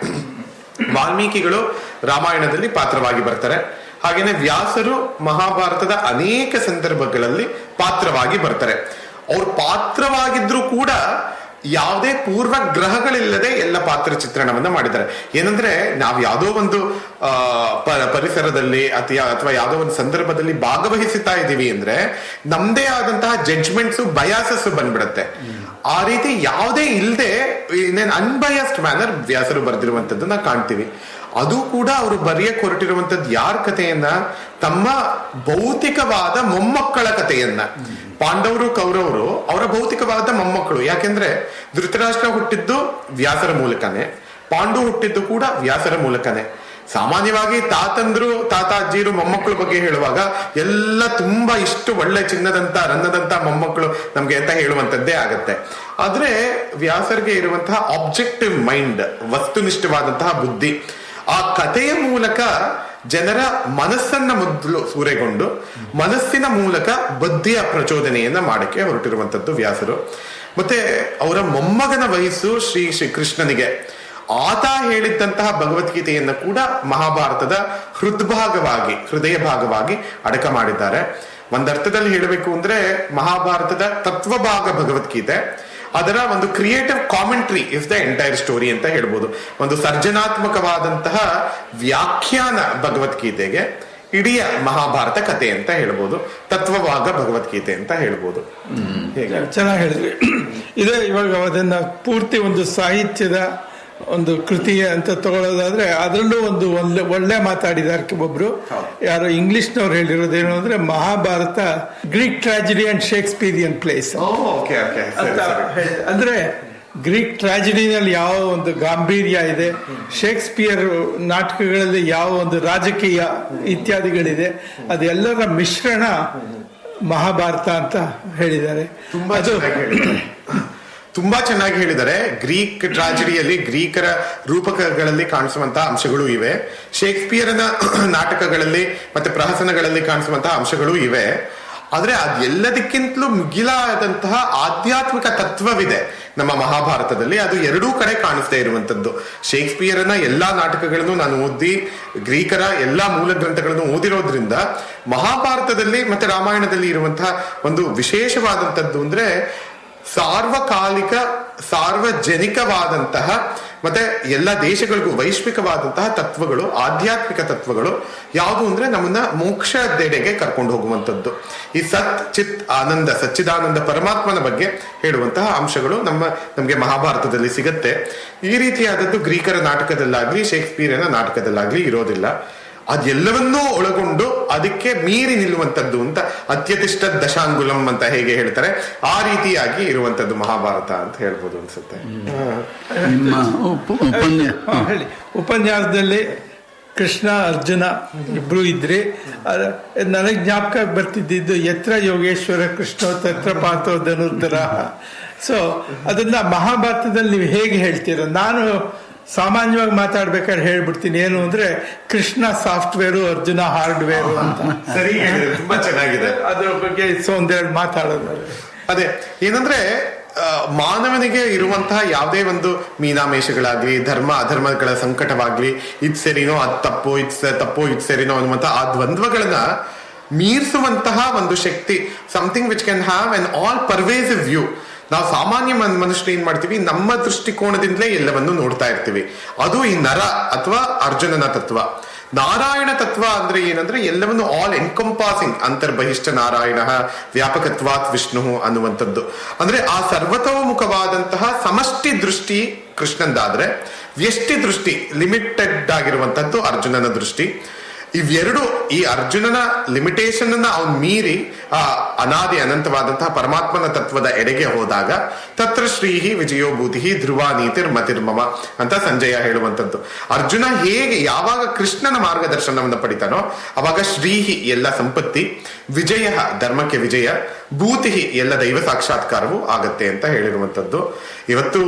ವಾಲ್ಮೀಕಿಗಳು ರಾಮಾಯಣದಲ್ಲಿ ಪಾತ್ರವಾಗಿ ಬರ್ತಾರೆ, ಹಾಗೇನೆ ವ್ಯಾಸರು ಮಹಾಭಾರತದ ಅನೇಕ ಸಂದರ್ಭಗಳಲ್ಲಿ ಪಾತ್ರವಾಗಿ ಬರ್ತಾರೆ. ಅವ್ರು ಪಾತ್ರವಾಗಿದ್ರು ಕೂಡ ಯಾವುದೇ ಪೂರ್ವ ಗ್ರಹಗಳಿಲ್ಲದೆ ಎಲ್ಲ ಪಾತ್ರ ಚಿತ್ರಣವನ್ನ ಮಾಡಿದ್ದಾರೆ. ಏನಂದ್ರೆ, ನಾವು ಯಾವುದೋ ಒಂದು ಪರಿಸರದಲ್ಲಿ ಅಥವಾ ಯಾವುದೋ ಒಂದು ಸಂದರ್ಭದಲ್ಲಿ ಭಾಗವಹಿಸುತ್ತಾ ಇದ್ದೀವಿ ಅಂದ್ರೆ ನಮ್ದೇ ಆದಂತಹ ಜಡ್ಜ್ಮೆಂಟ್ಸ್, ಬಯಾಸಸ್ ಬಂದ್ಬಿಡತ್ತೆ. ಆ ರೀತಿ ಯಾವುದೇ ಇಲ್ಲದೆ ಅನ್ಬಯಾಸ್ಡ್ ಮ್ಯಾನರ್ ವ್ಯಾಸರು ಬರೆದಿರುವಂತದ್ದನ್ನ ಕಾಣ್ತೀವಿ. ಅದು ಕೂಡ ಅವರು ಬರೆಯಕ್ಕೆ ಹೊರಟಿರುವಂತದ್ದು ಯಾರ ಕಥೆಯನ್ನ? ತಮ್ಮ ಭೌತಿಕವಾದ ಮೊಮ್ಮಕ್ಕಳ ಕಥೆಯನ್ನ. ಪಾಂಡವರು, ಕೌರವರು ಅವರ ಭೌತಿಕವಾದ ಮೊಮ್ಮಕ್ಕಳು. ಯಾಕೆಂದ್ರೆ ಧೃತರಾಷ್ಟ್ರ ಹುಟ್ಟಿದ್ದು ವ್ಯಾಸರ ಮೂಲಕನೇ, ಪಾಂಡು ಹುಟ್ಟಿದ್ದು ಕೂಡ ವ್ಯಾಸರ ಮೂಲಕನೇ. ಸಾಮಾನ್ಯವಾಗಿ ತಾತಂದ್ರು, ತಾತಾಜ್ಜಿರು ಮೊಮ್ಮಕ್ಕಳ ಬಗ್ಗೆ ಹೇಳುವಾಗ ಎಲ್ಲ ತುಂಬಾ ಇಷ್ಟು ಒಳ್ಳೆ ಚಿನ್ನದಂತ, ರನ್ನದಂತ ಮೊಮ್ಮಕ್ಕಳು ನಮ್ಗೆ ಅಂತ ಹೇಳುವಂತದ್ದೇ ಆಗತ್ತೆ. ಆದ್ರೆ ವ್ಯಾಸರಿಗೆ ಇರುವಂತಹ ಆಬ್ಜೆಕ್ಟಿವ್ ಮೈಂಡ್, ವಸ್ತುನಿಷ್ಠವಾದಂತಹ ಬುದ್ಧಿ, ಆ ಕಥೆಯ ಮೂಲಕ ಜನರ ಮನಸ್ಸನ್ನ ಮೊದಲು ಸೂರೆಗೊಂಡು ಮನಸ್ಸಿನ ಮೂಲಕ ಬುದ್ಧಿಯ ಪ್ರಚೋದನೆಯನ್ನ ಮಾಡಕ್ಕೆ ಹೊರಟಿರುವಂತದ್ದು ವ್ಯಾಸರು. ಮತ್ತೆ ಅವರ ಮೊಮ್ಮಗನ ವಯಸ್ಸು ಶ್ರೀ ಕೃಷ್ಣನಿಗೆ ಆತ ಹೇಳಿದ್ದಂತಹ ಭಗವದ್ಗೀತೆಯನ್ನ ಕೂಡ ಮಹಾಭಾರತದ ಹೃದಯ ಭಾಗವಾಗಿ ಅಡಕ ಮಾಡಿದ್ದಾರೆ. ಒಂದರ್ಥದಲ್ಲಿ ಹೇಳಬೇಕು ಅಂದ್ರೆ ಮಹಾಭಾರತದ ತತ್ವಭಾಗ ಭಗವದ್ಗೀತೆ, ಅದರ ಒಂದು creative commentary is the entire story ಅಂತ ಹೇಳ್ಬೋದು. ಒಂದು ಸರ್ಜನಾತ್ಮಕವಾದಂತಹ ವ್ಯಾಖ್ಯಾನ ಭಗವದ್ಗೀತೆಗೆ ಇಡೀ ಮಹಾಭಾರತ ಕಥೆ ಅಂತ ಹೇಳ್ಬೋದು, ತತ್ವಭಾಗ ಭಗವದ್ಗೀತೆ ಅಂತ ಹೇಳ್ಬೋದು. ಚೆನ್ನಾಗಿ ಹೇಳಿದ್ವಿ. ಇದೇ ಇವಾಗ ಅದನ್ನ ಪೂರ್ತಿ ಒಂದು ಸಾಹಿತ್ಯದ ಒಂದು ಕೃತಿ ಅಂತ ತಗೊಳ್ಳೋದಾದ್ರೆ ಅದರಲ್ಲೂ ಒಂದು ಒಳ್ಳೆ ಮಾತಾಡಿದ್ದಾರೆ ಒಬ್ರು, ಯಾರೋ ಇಂಗ್ಲಿಷ್ನವ್ರು ಹೇಳಿರೋದೇನು ಅಂದ್ರೆ, Mahabharata Greek tragedy and Shakespearean plays. ಅಂದ್ರೆ ಗ್ರೀಕ್ ಟ್ರಾಜಿಡಿನಲ್ಲಿ ಯಾವ ಒಂದು ಗಾಂಭೀರ್ಯ ಇದೆ, ಶೇಕ್ಸ್ಪಿಯರ್ ನಾಟಕಗಳಲ್ಲಿ ಯಾವ ಒಂದು ರಾಜಕೀಯ ಇತ್ಯಾದಿಗಳಿದೆ, ಅದೆಲ್ಲರ ಮಿಶ್ರಣ ಮಹಾಭಾರತ ಅಂತ ಹೇಳಿದ್ದಾರೆ. ತುಂಬಾ ಚೆನ್ನಾಗಿ ಹೇಳಿದ್ದಾರೆ. ಗ್ರೀಕ್ ಟ್ರಾಜಿಡಿಯಲ್ಲಿ ಗ್ರೀಕರ ರೂಪಕಗಳಲ್ಲಿ ಕಾಣಿಸುವಂತಹ ಅಂಶಗಳು ಇವೆ, ಶೇಕ್ಸ್ಪಿಯರ್ನ ನಾಟಕಗಳಲ್ಲಿ ಮತ್ತೆ ಪ್ರಹಸನಗಳಲ್ಲಿ ಕಾಣಿಸುವಂತಹ ಅಂಶಗಳು ಇವೆ. ಆದ್ರೆ ಅದೆಲ್ಲದಕ್ಕಿಂತಲೂ ಮಿಗಿಲಾದಂತಹ ಆಧ್ಯಾತ್ಮಿಕ ತತ್ವವಿದೆ ನಮ್ಮ ಮಹಾಭಾರತದಲ್ಲಿ. ಅದು ಎರಡೂ ಕಡೆ ಕಾಣಿಸ್ತಾ ಇರುವಂತದ್ದು. ಶೇಕ್ಸ್ಪಿಯರ್ನ ಎಲ್ಲಾ ನಾಟಕಗಳನ್ನು ನಾನು ಓದಿ, ಗ್ರೀಕರ ಎಲ್ಲಾ ಮೂಲ ಗ್ರಂಥಗಳನ್ನು ಓದಿರೋದ್ರಿಂದ ಮಹಾಭಾರತದಲ್ಲಿ ಮತ್ತೆ ರಾಮಾಯಣದಲ್ಲಿ ಇರುವಂತಹ ಒಂದು ವಿಶೇಷವಾದಂಥದ್ದು ಅಂದ್ರೆ ಸಾರ್ವಕಾಲಿಕ ಸಾರ್ವಜನಿಕವಾದಂತಹ ಮತ್ತೆ ಎಲ್ಲ ದೇಶಗಳಿಗೂ ವೈಶ್ವಿಕವಾದಂತಹ ತತ್ವಗಳು, ಆಧ್ಯಾತ್ಮಿಕ ತತ್ವಗಳು ಯಾವುದು ಅಂದ್ರೆ ನಮ್ಮನ್ನ ಮೋಕ್ಷದೆಡೆಗೆ ಕರ್ಕೊಂಡು ಹೋಗುವಂಥದ್ದು. ಈ ಸತ್ ಚಿತ್ ಆನಂದ, ಸಚ್ಚಿದಾನಂದ ಪರಮಾತ್ಮನ ಬಗ್ಗೆ ಹೇಳುವಂತಹ ಅಂಶಗಳು ನಮ್ಗೆ ಮಹಾಭಾರತದಲ್ಲಿ ಸಿಗತ್ತೆ. ಈ ರೀತಿಯಾದದ್ದು ಗ್ರೀಕರ ನಾಟಕದಲ್ಲಾಗ್ಲಿ ಶೇಕ್ಸ್ಪಿಯರನ ನಾಟಕದಲ್ಲಾಗ್ಲಿ ಇರೋದಿಲ್ಲ. ಅದೆಲ್ಲವನ್ನೂ ಒಳಗೊಂಡು ಅದಕ್ಕೆ ಮೀರಿ ನಿಲ್ಲುವಂಥದ್ದು ಅಂತ ಅತ್ಯತಿಷ್ಠ ದಶಾಂಗುಲಂ ಅಂತ ಹೇಗೆ ಹೇಳ್ತಾರೆ, ಆ ರೀತಿಯಾಗಿ ಇರುವಂತದ್ದು ಮಹಾಭಾರತ ಅಂತ ಹೇಳ್ಬೋದು ಅನ್ಸುತ್ತೆ. ಹೇಳಿ. ಉಪನ್ಯಾಸದಲ್ಲಿ ಕೃಷ್ಣ ಅರ್ಜುನ ಇಬ್ರು ಇದ್ರಿ. ನನಗೆ ಜ್ಞಾಪಕ ಬರ್ತಿದ್ದು ಯತ್ರ ಯೋಗೇಶ್ವರ ಕೃಷ್ಣ ತತ್ರ ಪಾತೋ ಧನುರ್ಧರ. ಸೊ ಅದನ್ನ ಮಹಾಭಾರತದಲ್ಲಿ ನೀವು ಹೇಗೆ ಹೇಳ್ತೀರ? ನಾನು ಸಾಮಾನ್ಯವಾಗಿ ಮಾತಾಡ್ಬೇಕಾದ್ರೆ ಹೇಳ್ಬಿಡ್ತೀನಿ, ಏನು ಅಂದ್ರೆ ಕೃಷ್ಣ ಸಾಫ್ಟ್ವೇರು, ಅರ್ಜುನ ಹಾರ್ಡ್ವೇರು ಅಂತ. ಸರಿ, ತುಂಬಾ ಚೆನ್ನಾಗಿದೆ. ಅದ್ರ ಬಗ್ಗೆ ಒಂದೆರಡು ಮಾತಾಡೋದು. ಅದೇ ಏನಂದ್ರೆ ಮಾನವನಿಗೆ ಇರುವಂತಹ ಯಾವುದೇ ಒಂದು ಮೀನಾಮೇಷಗಳಾಗ್ಲಿ, ಧರ್ಮ ಅಧರ್ಮಗಳ ಸಂಕಟವಾಗ್ಲಿ, ಇದ್ ಸರಿನೋ ಅದ್ ತಪ್ಪೋ, ಇದ್ ಸರಿನೋ ಅನ್ನುವಂತಹ ಆ ದ್ವಂದ್ವಗಳನ್ನ ಮೀರಿಸುವಂತಹ ಒಂದು ಶಕ್ತಿ, something which can have an all pervasive view. ನಾವು ಸಾಮಾನ್ಯ ಮನುಷ್ಯರು ಏನ್ ಮಾಡ್ತೀವಿ, ನಮ್ಮ ದೃಷ್ಟಿಕೋನದಿಂದಲೇ ಎಲ್ಲವನ್ನು ನೋಡ್ತಾ ಇರ್ತೀವಿ. ಅದು ಈ ನರ ಅಥವಾ ಅರ್ಜುನನ ತತ್ವ. ನಾರಾಯಣ ತತ್ವ ಅಂದ್ರೆ ಏನಂದ್ರೆ ಎಲ್ಲವನ್ನು ಆಲ್ ಎನ್ಕಂಪಾಸಿಂಗ್, ಅಂತರ್ಬಹಿಷ್ಠ ನಾರಾಯಣ ವ್ಯಾಪಕತ್ವಾತ್ ವಿಷ್ಣು ಅನ್ನುವಂಥದ್ದು. ಅಂದ್ರೆ ಆ ಸರ್ವತೋಮುಖವಾದಂತಹ ಸಮಷ್ಟಿ ದೃಷ್ಟಿ ಕೃಷ್ಣಂದಾದ್ರೆ, ವ್ಯಷ್ಟಿ ದೃಷ್ಟಿ ಲಿಮಿಟೆಡ್ ಆಗಿರುವಂತದ್ದು ಅರ್ಜುನನ ದೃಷ್ಟಿ. ಇವೆರಡು, ಈ ಅರ್ಜುನನ ಲಿಮಿಟೇಷನ್ ಅನ್ನ ಅವನು ಮೀರಿ ಆ ಅನಾದಿ ಅನಂತವಾದಂತಹ ಪರಮಾತ್ಮನ ತತ್ವದ ಎಡೆಗೆ ಹೋದಾಗ ತತ್ರ ಶ್ರೀಹಿ ವಿಜಯೋಭೂತಿ ಧ್ರುವ ನೀತಿರ್ ಮತಿರ್ಮಮ ಅಂತ ಸಂಜಯ ಹೇಳುವಂಥದ್ದು. ಅರ್ಜುನ ಹೇಗೆ ಯಾವಾಗ ಕೃಷ್ಣನ ಮಾರ್ಗದರ್ಶನವನ್ನು ಪಡಿತಾನೋ ಅವಾಗ ಶ್ರೀಹಿ ಎಲ್ಲ ಸಂಪತ್ತಿ, ವಿಜಯ ಧರ್ಮಕ್ಕೆ ವಿಜಯ, ಭೂತಿ ಎಲ್ಲ ದೈವ ಸಾಕ್ಷಾತ್ಕಾರವೂ ಆಗತ್ತೆ ಅಂತ ಹೇಳಿರುವಂಥದ್ದು. ಇವತ್ತು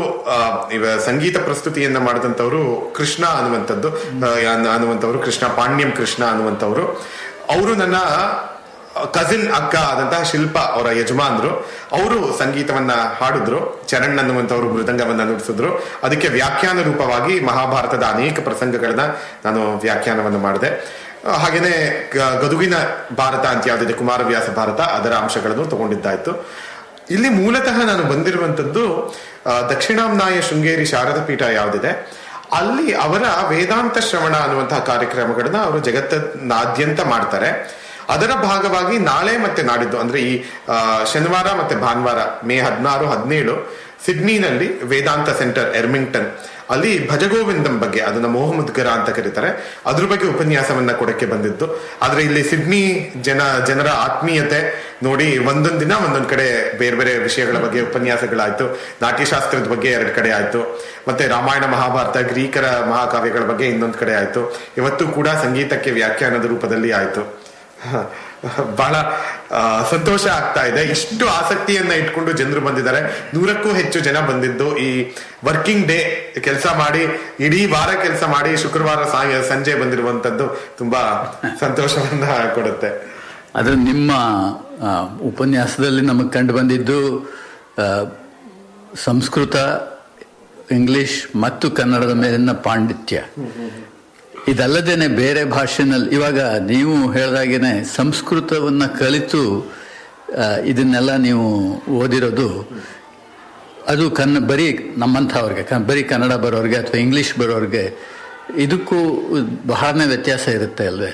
ಸಂಗೀತ ಪ್ರಸ್ತುತಿಯನ್ನ ಮಾಡಿದಂಥವ್ರು ಕೃಷ್ಣ ಅನ್ನುವಂಥವ್ರು ಕೃಷ್ಣ ಪಾಣ್ಯಂ ಕೃಷ್ಣ ಅನ್ನುವಂಥವ್ರು. ಅವರು ನನ್ನ ಕಸಿನ್ ಅಕ್ಕ ಆದಂತಹ ಶಿಲ್ಪ ಅವರ ಯಜಮಾನ್ರು. ಅವರು ಸಂಗೀತವನ್ನ ಹಾಡಿದ್ರು. ಚರಣ್ ಅನ್ನುವಂಥವ್ರು ಮೃದಂಗವನ್ನ ನುಡಿಸಿದ್ರು. ಅದಕ್ಕೆ ವ್ಯಾಖ್ಯಾನ ರೂಪವಾಗಿ ಮಹಾಭಾರತದ ಅನೇಕ ಪ್ರಸಂಗಗಳನ್ನ ನಾನು ವ್ಯಾಖ್ಯಾನವನ್ನು ಮಾಡಿದೆ. ಹಾಗೇನೆ ಗದುಗಿನ ಭಾರತ ಅಂತ ಯಾವ್ದಿದೆ, ಕುಮಾರವ್ಯಾಸ ಭಾರತ, ಅದರ ಅಂಶಗಳನ್ನು ತಗೊಂಡಿದ್ದಾಯ್ತು. ಇಲ್ಲಿ ಮೂಲತಃ ನಾನು ಬಂದಿರುವಂತದ್ದು ದಕ್ಷಿಣಾಮ್ನಾಯ ಶೃಂಗೇರಿ ಶಾರದಾ ಪೀಠ ಯಾವ್ದಿದೆ, ಅಲ್ಲಿ ಅವರ ವೇದಾಂತ ಶ್ರವಣ ಅನ್ನುವಂತಹ ಕಾರ್ಯಕ್ರಮಗಳನ್ನ ಅವರು ಜಗತ್ತಿನಾದ್ಯಂತ ಮಾಡ್ತಾರೆ. ಅದರ ಭಾಗವಾಗಿ ನಾಳೆ ಮತ್ತೆ ನಾಡಿದ್ದು ಅಂದ್ರೆ ಈ ಶನಿವಾರ ಮತ್ತೆ ಭಾನುವಾರ ಮೇ 16, 17 ಸಿಡ್ನಿನಲ್ಲಿ ವೇದಾಂತ ಸೆಂಟರ್ ಎರ್ಮಿಂಗ್ಟನ್ ಅಲ್ಲಿ ಭಜಗೋವಿಂದಂ ಬಗ್ಗೆ, ಅದನ್ನ ಮೋಹಮುದ್ಗರ ಅಂತ ಕರೀತಾರೆ, ಅದ್ರ ಬಗ್ಗೆ ಉಪನ್ಯಾಸವನ್ನ ಕೊಡಕ್ಕೆ ಬಂದಿದ್ದು. ಆದ್ರೆ ಇಲ್ಲಿ ಸಿಡ್ನಿ ಜನರ ಆತ್ಮೀಯತೆ ನೋಡಿ ಒಂದೊಂದ್ ದಿನ ಒಂದೊಂದ್ ಕಡೆ ಬೇರೆ ಬೇರೆ ವಿಷಯಗಳ ಬಗ್ಗೆ ಉಪನ್ಯಾಸಗಳಾಯ್ತು. ನಾಟ್ಯಶಾಸ್ತ್ರದ ಬಗ್ಗೆ 2 ಕಡೆ ಆಯ್ತು, ಮತ್ತೆ ರಾಮಾಯಣ ಮಹಾಭಾರತ ಗ್ರೀಕರ ಮಹಾಕಾವ್ಯಗಳ ಬಗ್ಗೆ ಇನ್ನೊಂದ್ ಕಡೆ ಆಯ್ತು. ಇವತ್ತು ಕೂಡ ಸಂಗೀತಕ್ಕೆ ವ್ಯಾಖ್ಯಾನದ ರೂಪದಲ್ಲಿ ಆಯ್ತು. ಬಹಳ ಸಂತೋಷ ಆಗ್ತಾ ಇದೆ. ಇಷ್ಟು ಆಸಕ್ತಿಯನ್ನ ಇಟ್ಕೊಂಡು ಜನರು ಬಂದಿದ್ದಾರೆ. 100ಕ್ಕೂ ಹೆಚ್ಚು ಜನ ಬಂದಿದ್ದು. ಈ ವರ್ಕಿಂಗ್ ಡೇ ಕೆಲಸ ಮಾಡಿ, ಇಡೀ ವಾರ ಕೆಲಸ ಮಾಡಿ ಶುಕ್ರವಾರ ಸಂಜೆ ಬಂದಿರುವಂತದ್ದು ತುಂಬಾ ಸಂತೋಷವನ್ನ ಕೊಡುತ್ತೆ. ಆದ್ರೆ ನಿಮ್ಮ ಉಪನ್ಯಾಸದಲ್ಲಿ ನಮಗೆ ಕಂಡು ಬಂದಿದ್ದು ಸಂಸ್ಕೃತ, ಇಂಗ್ಲಿಷ್ ಮತ್ತು ಕನ್ನಡದ ಮೇಲಿನ ಪಾಂಡಿತ್ಯ. ಇದಲ್ಲದೇನೆ ಬೇರೆ ಭಾಷೆನಲ್ಲಿ ಇವಾಗ ನೀವು ಹೇಳ್ದಾಗೇನೆ ಸಂಸ್ಕೃತವನ್ನ ಕಲಿತು ಇದನ್ನೆಲ್ಲ ನೀವು ಓದಿರೋದು, ಅದು ಬರೀ ನಮ್ಮಂಥವ್ರಿಗೆ, ಬರೀ ಕನ್ನಡ ಬರೋರಿಗೆ ಅಥವಾ ಇಂಗ್ಲಿಷ್ ಬರೋರಿಗೆ ಇದಕ್ಕೂ ಬಹಳನೇ ವ್ಯತ್ಯಾಸ ಇರುತ್ತೆ ಅಲ್ವೇ?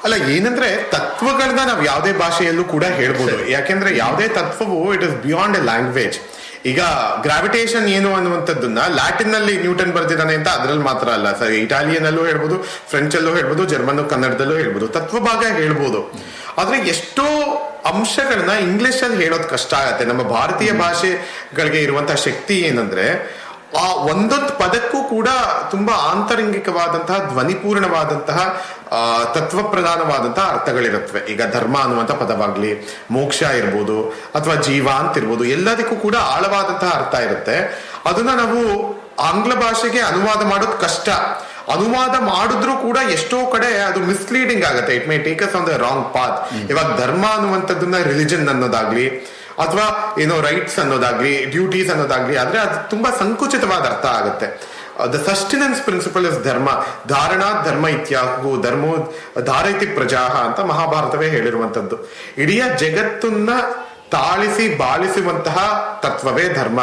ಅಲ್ಲ, ಏನಂದ್ರೆ ತತ್ವಗಳನ್ನ ನಾವು ಯಾವುದೇ ಭಾಷೆಯಲ್ಲೂ ಕೂಡ ಹೇಳ್ಬೋದು. ಯಾಕೆಂದ್ರೆ ಯಾವುದೇ ತತ್ವವು it is beyond A language. ಈಗ ಗ್ರಾವಿಟೇಷನ್ ಏನು ಅನ್ನುವಂಥದ್ದನ್ನ ಲ್ಯಾಟಿನ್ ನಲ್ಲಿ ನ್ಯೂಟನ್ ಬರ್ದಿದ್ದಾನೆ ಅಂತ ಅದ್ರಲ್ಲಿ ಮಾತ್ರ ಅಲ್ಲ, ಇಟಾಲಿಯನ್ ಅಲ್ಲೂ ಹೇಳ್ಬೋದು, ಫ್ರೆಂಚ್ ಅಲ್ಲೂ ಹೇಳ್ಬೋದು, ಜರ್ಮನ್ ಕನ್ನಡದಲ್ಲೂ ಹೇಳ್ಬೋದು, ತತ್ವಭಾಗ ಹೇಳ್ಬೋದು. ಆದ್ರೆ ಎಷ್ಟೋ ಅಂಶಗಳನ್ನ ಇಂಗ್ಲಿಷ್ ಅಲ್ಲಿ ಹೇಳೋದು ಕಷ್ಟ ಆಗತ್ತೆ. ನಮ್ಮ ಭಾರತೀಯ ಭಾಷೆಗಳಿಗೆ ಇರುವಂತಹ ಶಕ್ತಿ ಏನಂದ್ರೆ ಆ ಒಂದೊಂದು ಪದಕ್ಕೂ ಕೂಡ ತುಂಬಾ ಆಂತರಂಗಿಕವಾದಂತಹ ಧ್ವನಿಪೂರ್ಣವಾದಂತಹ ತತ್ವ ಪ್ರಧಾನವಾದಂತಹ ಅರ್ಥಗಳಿರುತ್ತವೆ. ಈಗ ಧರ್ಮ ಅನ್ನುವಂಥ ಪದವಾಗ್ಲಿ, ಮೋಕ್ಷ ಇರ್ಬೋದು ಅಥವಾ ಜೀವ ಅಂತ ಇರ್ಬೋದು, ಎಲ್ಲದಕ್ಕೂ ಕೂಡ ಆಳವಾದಂತಹ ಅರ್ಥ ಇರುತ್ತೆ. ಅದನ್ನ ನಾವು ಆಂಗ್ಲ ಭಾಷೆಗೆ ಅನುವಾದ ಮಾಡೋದು ಕಷ್ಟ. ಅನುವಾದ ಮಾಡಿದ್ರು ಕೂಡ ಎಷ್ಟೋ ಕಡೆ ಅದು ಮಿಸ್ಲೀಡಿಂಗ್ ಆಗುತ್ತೆ. It may take us on the wrong path. ಇವಾಗ ಧರ್ಮ ಅನ್ನುವಂಥದ್ದನ್ನ ರಿಲಿಜನ್ ಅನ್ನೋದಾಗ್ಲಿ ಅಥವಾ ಏನೋ ರೈಟ್ಸ್ ಅನ್ನೋದಾಗ್ಲಿ, ಡ್ಯೂಟೀಸ್ ಅನ್ನೋದಾಗ್ಲಿ ಆದ್ರೆ ಅದು ತುಂಬಾ ಸಂಕುಚಿತವಾದ ಅರ್ಥ ಆಗುತ್ತೆ. ದ ಸಸ್ಟಿನೆನ್ಸ್ ಪ್ರಿನ್ಸಿಪಲ್ ಇಸ್ ಧರ್ಮ. ಧಾರಣಾ ಧರ್ಮ ಇತ್ಯಾಹು ಧರ್ಮೋ ಧಾರೈತಿ ಪ್ರಜಾಹ ಅಂತ ಮಹಾಭಾರತವೇ ಹೇಳಿರುವಂತದ್ದು. ಇಡೀ ಜಗತ್ತನ್ನ ತಾಳಿಸಿ ಬಾಳಿಸುವಂತಹ ತತ್ವವೇ ಧರ್ಮ.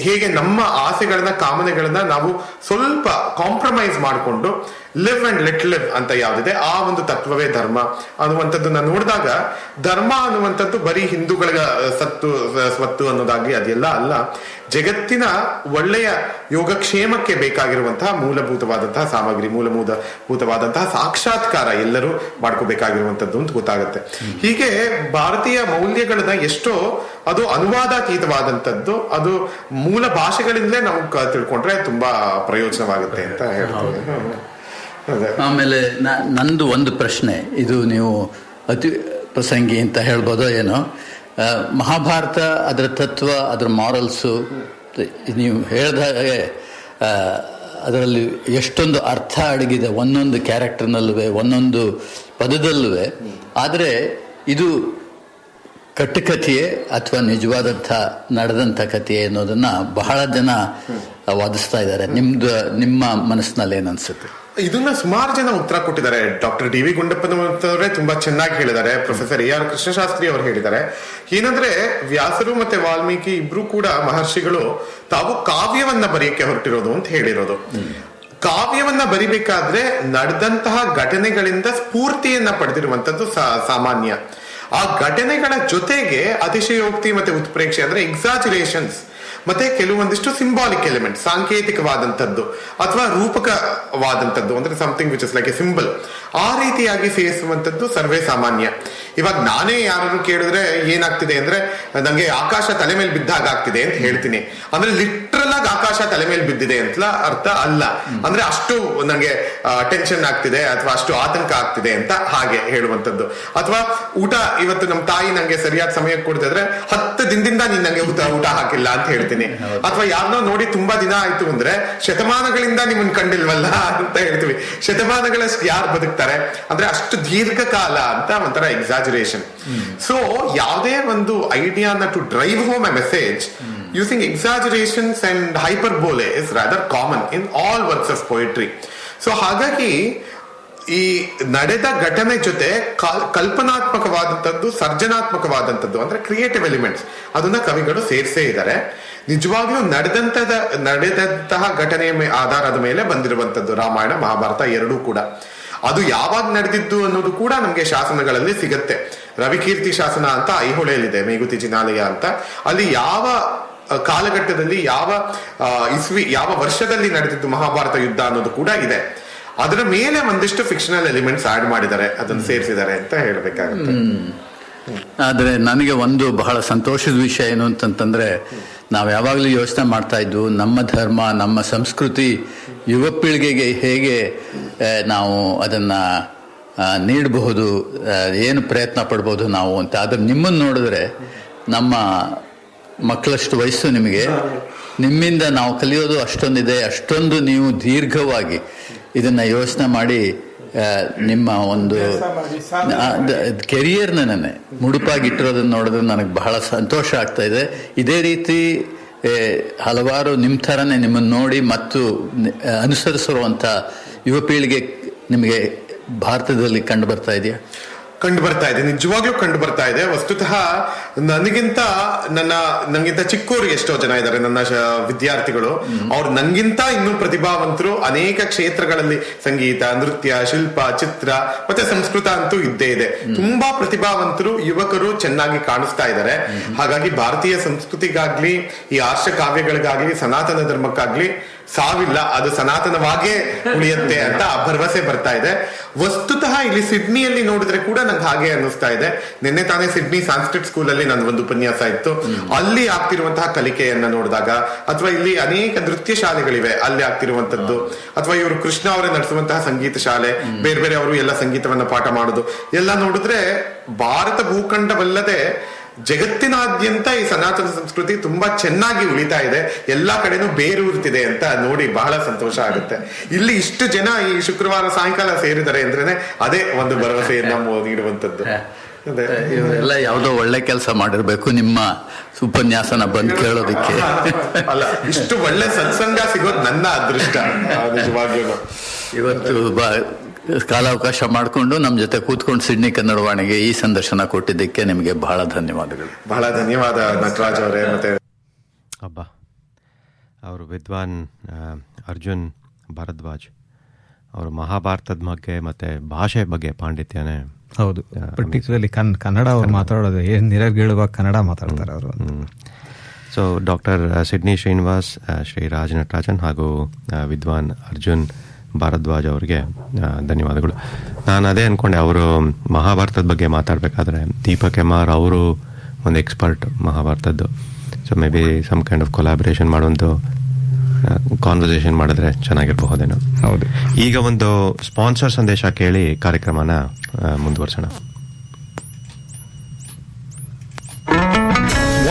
ಹೇಗೆ ನಮ್ಮ ಆಸೆಗಳನ್ನ ಕಾಮನೆಗಳನ್ನ ನಾವು ಸ್ವಲ್ಪ ಕಾಂಪ್ರಮೈಸ್ ಮಾಡಿಕೊಂಡು ಲಿವ್ ಅಂಡ್ ಲೆಟ್ ಲಿವ್ ಅಂತ ಯಾವ್ದಿದೆ ಆ ಒಂದು ತತ್ವವೇ ಧರ್ಮ ಅನ್ನುವಂಥದ್ದನ್ನ ನೋಡಿದಾಗ ಧರ್ಮ ಅನ್ನುವಂಥದ್ದು ಬರೀ ಹಿಂದೂಗಳ ಸ್ವತ್ತು ಅನ್ನೋದಾಗಿ ಅದೆಲ್ಲ ಅಲ್ಲ. ಜಗತ್ತಿನ ಒಳ್ಳೆಯ ಯೋಗಕ್ಷೇಮಕ್ಕೆ ಬೇಕಾಗಿರುವಂತಹ ಮೂಲಭೂತವಾದಂತಹ ಸಾಮಗ್ರಿ, ಮೂಲಭೂತವಾದಂತಹ ಸಾಕ್ಷಾತ್ಕಾರ ಎಲ್ಲರೂ ಮಾಡ್ಕೋಬೇಕಾಗಿರುವಂತದ್ದು ಅಂತ ಗೊತ್ತಾಗುತ್ತೆ. ಹೀಗೆ ಭಾರತೀಯ ಮೌಲ್ಯಗಳನ್ನ ಎಷ್ಟೋ ಅದು ಅನುವಾದಾತೀತವಾದಂಥದ್ದು, ಅದು ಮೂಲ ಭಾಷೆಗಳಿಂದಲೇ ನಾವು ತಿಳ್ಕೊಂಡ್ರೆ ತುಂಬಾ ಪ್ರಯೋಜನವಾಗುತ್ತೆ ಅಂತ ಹೇಳ್ತಾರೆ. ಆಮೇಲೆ ನಂದು ಒಂದು ಪ್ರಶ್ನೆ, ಇದು ನೀವು ಅತಿ ಪ್ರಸಂಗಿ ಅಂತ ಹೇಳ್ಬೋದೋ ಏನೋ. ಮಹಾಭಾರತ, ಅದರ ತತ್ವ, ಅದರ ಮಾರಲ್ಸು ನೀವು ಹೇಳಿದಾಗೆ ಅದರಲ್ಲಿ ಎಷ್ಟೊಂದು ಅರ್ಥ ಅಡಗಿದೆ ಒಂದೊಂದು ಕ್ಯಾರೆಕ್ಟರ್ನಲ್ಲೂ, ಒಂದೊಂದು ಪದದಲ್ಲೂ. ಆದರೆ ಇದು ಕಟ್ಟುಕಥೆಯೇ ಅಥವಾ ನಿಜವಾದಂಥ ನಡೆದಂಥ ಕಥೆಯೇ ಅನ್ನೋದನ್ನ ಬಹಳ ಜನ ವಾದಿಸ್ತಾ ಇದ್ದಾರೆ. ನಿಮ್ಮ ಮನಸ್ಸಿನಲ್ಲಿ ಏನನ್ಸುತ್ತೆ? ಇದನ್ನ ಸುಮಾರು ಜನ ಉತ್ತರ ಕೊಟ್ಟಿದ್ದಾರೆ. ಡಾಕ್ಟರ್ ಡಿ ವಿ ಗುಂಡಪ್ಪನವರೇ ತುಂಬಾ ಚೆನ್ನಾಗಿ ಹೇಳಿದ್ದಾರೆ. ಪ್ರೊಫೆಸರ್ ಎ ಆರ್ ಕೃಷ್ಣಶಾಸ್ತ್ರಿ ಅವರು ಹೇಳಿದ್ದಾರೆ. ಏನಂದ್ರೆ ವ್ಯಾಸರು ಮತ್ತೆ ವಾಲ್ಮೀಕಿ ಇಬ್ರು ಕೂಡ ಮಹರ್ಷಿಗಳು ತಾವು ಕಾವ್ಯವನ್ನ ಬರೆಯಕ್ಕೆ ಹೊರಟಿರೋದು ಅಂತ ಹೇಳಿರೋದು. ಕಾವ್ಯವನ್ನ ಬರಿಬೇಕಾದ್ರೆ ನಡೆದಂತಹ ಘಟನೆಗಳಿಂದ ಸ್ಫೂರ್ತಿಯನ್ನ ಪಡೆದಿರುವಂತದ್ದು ಸಾಮಾನ್ಯ. ಆ ಘಟನೆಗಳ ಜೊತೆಗೆ ಅತಿಶಯೋಕ್ತಿ ಮತ್ತೆ ಉತ್ಪ್ರೇಕ್ಷೆ ಅಂದ್ರೆ ಎಕ್ಸಾಜುರೇಷನ್ಸ್ ಮತ್ತೆ ಕೆಲವೊಂದಿಷ್ಟು ಸಿಂಬಾಲಿಕ್ ಎಲಿಮೆಂಟ್, ಸಾಂಕೇತಿಕವಾದಂಥದ್ದು ಅಥವಾ ರೂಪಕವಾದಂಥದ್ದು, ಅಂದ್ರೆ something which is like A symbol, ಆ ರೀತಿಯಾಗಿ ಸೇರಿಸುವಂಥದ್ದು ಸರ್ವೇ ಸಾಮಾನ್ಯ. ಇವಾಗ ನಾನೇ ಯಾರು ಕೇಳಿದ್ರೆ ಏನಾಗ್ತಿದೆ ಅಂದ್ರೆ ನಂಗೆ ಆಕಾಶ ತಲೆ ಮೇಲೆ ಬಿದ್ದಾಗ ಆಗ್ತಿದೆ ಅಂತ ಹೇಳ್ತೀನಿ. ಅಂದ್ರೆ ಲಿಟ್ರಲ್ ಆಗಿ ಆಕಾಶ ತಲೆ ಮೇಲೆ ಬಿದ್ದಿದೆ ಅಂತ ಅರ್ಥ ಅಲ್ಲ. ಅಂದ್ರೆ ಅಷ್ಟು ನಂಗೆ ಟೆನ್ಷನ್ ಆಗ್ತಿದೆ ಅಥವಾ ಅಷ್ಟು ಆತಂಕ ಆಗ್ತಿದೆ ಅಂತ ಹಾಗೆ ಹೇಳುವಂಥದ್ದು. ಅಥವಾ ಊಟ ಇವತ್ತು ನಮ್ಮ ತಾಯಿ ನಂಗೆ ಸರಿಯಾದ ಸಮಯಕ್ಕೆ ಕೊಡ್ತಿದ್ರೆ 10 ದಿನದಿಂದ ನೀನ್ ನಂಗೆ ಊಟ ಹಾಕಿಲ್ಲ ಅಂತ ಹೇಳ್ತೀನಿ. ಅಥವಾ ಯಾರನ್ನೋ ನೋಡಿ ತುಂಬಾ ದಿನ ಆಯ್ತು ಅಂದ್ರೆ ಶತಮಾನಗಳಿಂದ ನಿಮ್ಮನ್ ಕಂಡಿಲ್ವಲ್ಲ ಅಂತ ಹೇಳ್ತೀವಿ. ಶತಮಾನಗಳಷ್ಟು ಯಾರು ಬದುಕ್ತಾರೆ ಅಂದ್ರೆ ಅಷ್ಟು ದೀರ್ಘಕಾಲ ಅಂತ ಒಂಥರ ಎಕ್ಸಾಜುರೇಷನ್. ಸೊ ಯಾವುದೇ ಒಂದು ಐಡಿಯಾನ to drive home a message using exaggerations and hyperbole is rather common in all works of poetry. So ಹಾಗಾಗಿ ಈ ನಡೆದ ಘಟನೆ ಜೊತೆ ಕಲ್ಪನಾತ್ಮಕವಾದಂಥದ್ದು, ಸರ್ಜನಾತ್ಮಕವಾದಂಥದ್ದು ಅಂದ್ರೆ ಕ್ರಿಯೇಟಿವ್ ಎಲಿಮೆಂಟ್ಸ್, ಅದನ್ನ ಕವಿಗಳು ಸೇರಿಸೇ ಇದ್ದಾರೆ. ನಿಜವಾಗ್ಲೂ ನಡೆದಂತಹ ಘಟನೆಯ ಆಧಾರದ ಮೇಲೆ ಬಂದಿರುವಂತದ್ದು ರಾಮಾಯಣ ಮಹಾಭಾರತ ಎರಡೂ ಕೂಡ. ಅದು ಯಾವಾಗ ನಡೆದಿದ್ದು ಅನ್ನೋದು ಕೂಡ ನಮ್ಗೆ ಶಾಸನಗಳಲ್ಲಿ ಸಿಗತ್ತೆ. ರವಿಕೀರ್ತಿ ಶಾಸನ ಅಂತ ಐಹೊಳೆಯಲ್ಲಿದೆ, ಮೇಗುತಿ ಜಿನಾಲಯ ಅಂತ. ಅಲ್ಲಿ ಯಾವ ಕಾಲಘಟ್ಟದಲ್ಲಿ, ಯಾವ ಇಸ್ವಿ, ಯಾವ ವರ್ಷದಲ್ಲಿ ನಡೆದಿದ್ದು ಮಹಾಭಾರತ ಯುದ್ಧ ಅನ್ನೋದು ಕೂಡ ಇದೆ. ಅದರ ಮೇಲೆ ಒಂದಿಷ್ಟು ಫಿಕ್ಷನಲ್ ಎಲಿಮೆಂಟ್ಸ್ ಆಡ್ ಮಾಡಿದ್ದಾರೆ, ಅದನ್ನು ಸೇರಿಸಿದ್ದಾರೆ ಅಂತ ಹೇಳ್ಬೇಕಾಗುತ್ತೆ. ಆದ್ರೆ ನನಗೆ ಒಂದು ಬಹಳ ಸಂತೋಷದ ವಿಷಯ ಏನು ಅಂತಂತಂದ್ರೆ, ನಾವು ಯಾವಾಗಲೂ ಯೋಚನೆ ಮಾಡ್ತಾ ಇದ್ವು ನಮ್ಮ ಧರ್ಮ, ನಮ್ಮ ಸಂಸ್ಕೃತಿ ಯುವ ಪೀಳಿಗೆಗೆ ಹೇಗೆ ನಾವು ಅದನ್ನ ನೀಡಬಹುದು, ಏನು ಪ್ರಯತ್ನ ಪಡ್ಬೋದು ನಾವು ಅಂತ. ಆದ್ರೆ ನಿಮ್ಮನ್ನು ನೋಡಿದ್ರೆ ನಮ್ಮ ಮಕ್ಕಳಷ್ಟು ವಯಸ್ಸು ನಿಮಗೆ, ನಿಮ್ಮಿಂದ ನಾವು ಕಲಿಯೋದು ಅಷ್ಟೊಂದಿದೆ. ಅಷ್ಟೊಂದು ನೀವು ದೀರ್ಘವಾಗಿ ಇದನ್ನ ಯೋಚನೆ ಮಾಡಿ ನಿಮ್ಮ ಒಂದು ಕೆರಿಯರ್ನೇ ಮುಡುಪಾಗಿಟ್ಟಿರೋದನ್ನ ನೋಡಿದ್ರೆ ನನಗೆ ಬಹಳ ಸಂತೋಷ ಆಗ್ತಾ ಇದೆ. ಇದೇ ರೀತಿ ಹಲವಾರು ನಿಮ್ಮ ಥರನೇ ನಿಮ್ಮನ್ನು ನೋಡಿ ಮತ್ತು ಅನುಸರಿಸಿರುವಂಥ ಯುವ ಪೀಳಿಗೆ ನಿಮಗೆ ಭಾರತದಲ್ಲಿ ಕಂಡು ಬರ್ತಾ ಇದೆಯಾ? ಕಂಡು ಬರ್ತಾ ಇದೆ, ನಿಜವಾಗ್ಲೂ ಕಂಡು ಬರ್ತಾ ಇದೆ. ವಸ್ತುತಃ ನನಗಿಂತ ಚಿಕ್ಕವರು ಎಷ್ಟೋ ಜನ ಇದ್ದಾರೆ, ನನ್ನ ವಿದ್ಯಾರ್ಥಿಗಳು. ಅವ್ರು ನಂಗಿಂತ ಇನ್ನೂ ಪ್ರತಿಭಾವಂತರು ಅನೇಕ ಕ್ಷೇತ್ರಗಳಲ್ಲಿ, ಸಂಗೀತ, ನೃತ್ಯ, ಶಿಲ್ಪ, ಚಿತ್ರ ಮತ್ತೆ ಸಂಸ್ಕೃತ ಅಂತೂ ಇದ್ದೇ ಇದೆ. ತುಂಬಾ ಪ್ರತಿಭಾವಂತರು ಯುವಕರು ಚೆನ್ನಾಗಿ ಕಾಣಿಸ್ತಾ ಇದ್ದಾರೆ. ಹಾಗಾಗಿ ಭಾರತೀಯ ಸಂಸ್ಕೃತಿಗಾಗ್ಲಿ, ಈ ಆರ್ಷ ಕಾವ್ಯಗಳಿಗಾಗ್ಲಿ, ಸನಾತನ ಧರ್ಮಕ್ಕಾಗ್ಲಿ ಸಾವಿಲ್ಲ, ಅದು ಸನಾತನವಾಗೇ ಉಳಿಯುತ್ತೆ ಅಂತ ಭರವಸೆ ಬರ್ತಾ ಇದೆ. ವಸ್ತುತಃ ಇಲ್ಲಿ ಸಿಡ್ನಿಯಲ್ಲಿ ನೋಡಿದ್ರೆ ಕೂಡ ನಂಗೆ ಹಾಗೆ ಅನ್ನಿಸ್ತಾ ಇದೆ. ನಿನ್ನೆ ತಾನೇ ಸಿಡ್ನಿ ಸಾಂಸ್ಕ್ರಿಟ್ ಸ್ಕೂಲಲ್ಲಿ ನನ್ನ ಒಂದು ಉಪನ್ಯಾಸ ಇತ್ತು. ಅಲ್ಲಿ ಆಗ್ತಿರುವಂತಹ ಕಲಿಕೆಯನ್ನ ನೋಡಿದಾಗ, ಅಥವಾ ಇಲ್ಲಿ ಅನೇಕ ನೃತ್ಯ ಶಾಲೆಗಳಿವೆ ಅಲ್ಲಿ ಆಗ್ತಿರುವಂತದ್ದು, ಅಥವಾ ಇವರು ಕೃಷ್ಣ ಅವರೇ ನಡೆಸುವಂತಹ ಸಂಗೀತ ಶಾಲೆ, ಬೇರೆ ಬೇರೆ ಅವರು ಎಲ್ಲ ಸಂಗೀತವನ್ನ ಪಾಠ ಮಾಡೋದು ಎಲ್ಲ ನೋಡಿದ್ರೆ ಭಾರತ ಭೂಖಂಡವಲ್ಲದೆ ಜಗತ್ತಿನಾದ್ಯಂತ ಈ ಸನಾತನ ಸಂಸ್ಕೃತಿ ತುಂಬಾ ಚೆನ್ನಾಗಿ ಉಳಿತಾ ಇದೆ, ಎಲ್ಲಾ ಕಡೆನೂ ಬೇರೂರ್ತಿದೆ ಅಂತ ನೋಡಿ ಬಹಳ ಸಂತೋಷ ಆಗುತ್ತೆ. ಇಲ್ಲಿ ಇಷ್ಟು ಜನ ಈ ಶುಕ್ರವಾರ ಸಾಯಂಕಾಲ ಸೇರಿದ್ದಾರೆ ಅಂದ್ರೇನೆ ಅದೇ ಒಂದು ಭರವಸೆಯನ್ನ ನೀಡುವಂತದ್ದು. ಇವರೆಲ್ಲ ಯಾವುದೋ ಒಳ್ಳೆ ಕೆಲಸ ಮಾಡಿರ್ಬೇಕು ನಿಮ್ಮ ಉಪನ್ಯಾಸನ ಬಂದು ಕೇಳೋದಿಕ್ಕೆ. ಅಲ್ಲ, ಇಷ್ಟು ಒಳ್ಳೆ ಸತ್ಸಂಗ ಸಿಗೋದು ನನ್ನ ಅದೃಷ್ಟ ನಿಜವಾಗ್ಲೂ. ಇವತ್ತು ಕಾಲಾವಕಾಶ ಮಾಡಿಕೊಂಡು ನಮ್ಮ ಜೊತೆ ಕೂತ್ಕೊಂಡು ಸಿಡ್ನಿ ಕನ್ನಡವಾಣಿಗೆ ಈ ಸಂದರ್ಶನ ಕೊಟ್ಟಿದ್ದಕ್ಕೆ ನಿಮಗೆ ಬಹಳ ಧನ್ಯವಾದಗಳು. ಬಹಳ ಧನ್ಯವಾದ ನಟರಾಜ್ ಅವರೇ. ಮತ್ತೆ ಅಬ್ಬಾ, ಅವರು ವಿದ್ವಾನ್ ಅರ್ಜುನ್ ಭಾರದ್ವಾಜ್ ಅವರು ಮಹಾಭಾರತದ ಬಗ್ಗೆ ಮತ್ತೆ ಭಾಷೆ ಬಗ್ಗೆ ಪಾಂಡಿತ್ಯನೇ. ಹೌದು, ಪರ್ಟಿಕ್ಯುಲರ್ಲಿ ಕನ್ನಡ ಅವ್ರು ಮಾತಾಡೋದು ಏನು ನಿರರ್ಗಳವಾಗಿ ಕನ್ನಡ ಮಾತಾಡ್ತಾರೆ ಅವರು. So doctor Sydney Srinivas, Shri Raj Natarajan ಹಾಗೂ ವಿದ್ವಾನ್ ಅರ್ಜುನ್ ಭಾರದ್ವಾಜ್ ಅವರಿಗೆ ಧನ್ಯವಾದಗಳು. ನಾನು ಅದೇ ಅಂದ್ಕೊಂಡೆ, ಅವರು ಮಹಾಭಾರತದ ಬಗ್ಗೆ ಮಾತಾಡಬೇಕಾದ್ರೆ ದೀಪಕ್ ಎಮ್.ಆರ್ ಅವರು ಒಂದು ಎಕ್ಸ್ಪರ್ಟ್ ಮಹಾಭಾರತದ್ದು. So may be some kind of collaboration ಮಾಡುವಂಥ ಕಾನ್ವರ್ಸೇಷನ್ ಮಾಡಿದ್ರೆ ಚೆನ್ನಾಗಿರಬಹುದೇನೋ. ಹೌದು. ಈಗ ಒಂದು ಸ್ಪಾನ್ಸರ್ ಸಂದೇಶ ಕೇಳಿ ಕಾರ್ಯಕ್ರಮನ ಮುಂದುವರ್ಸೋಣ.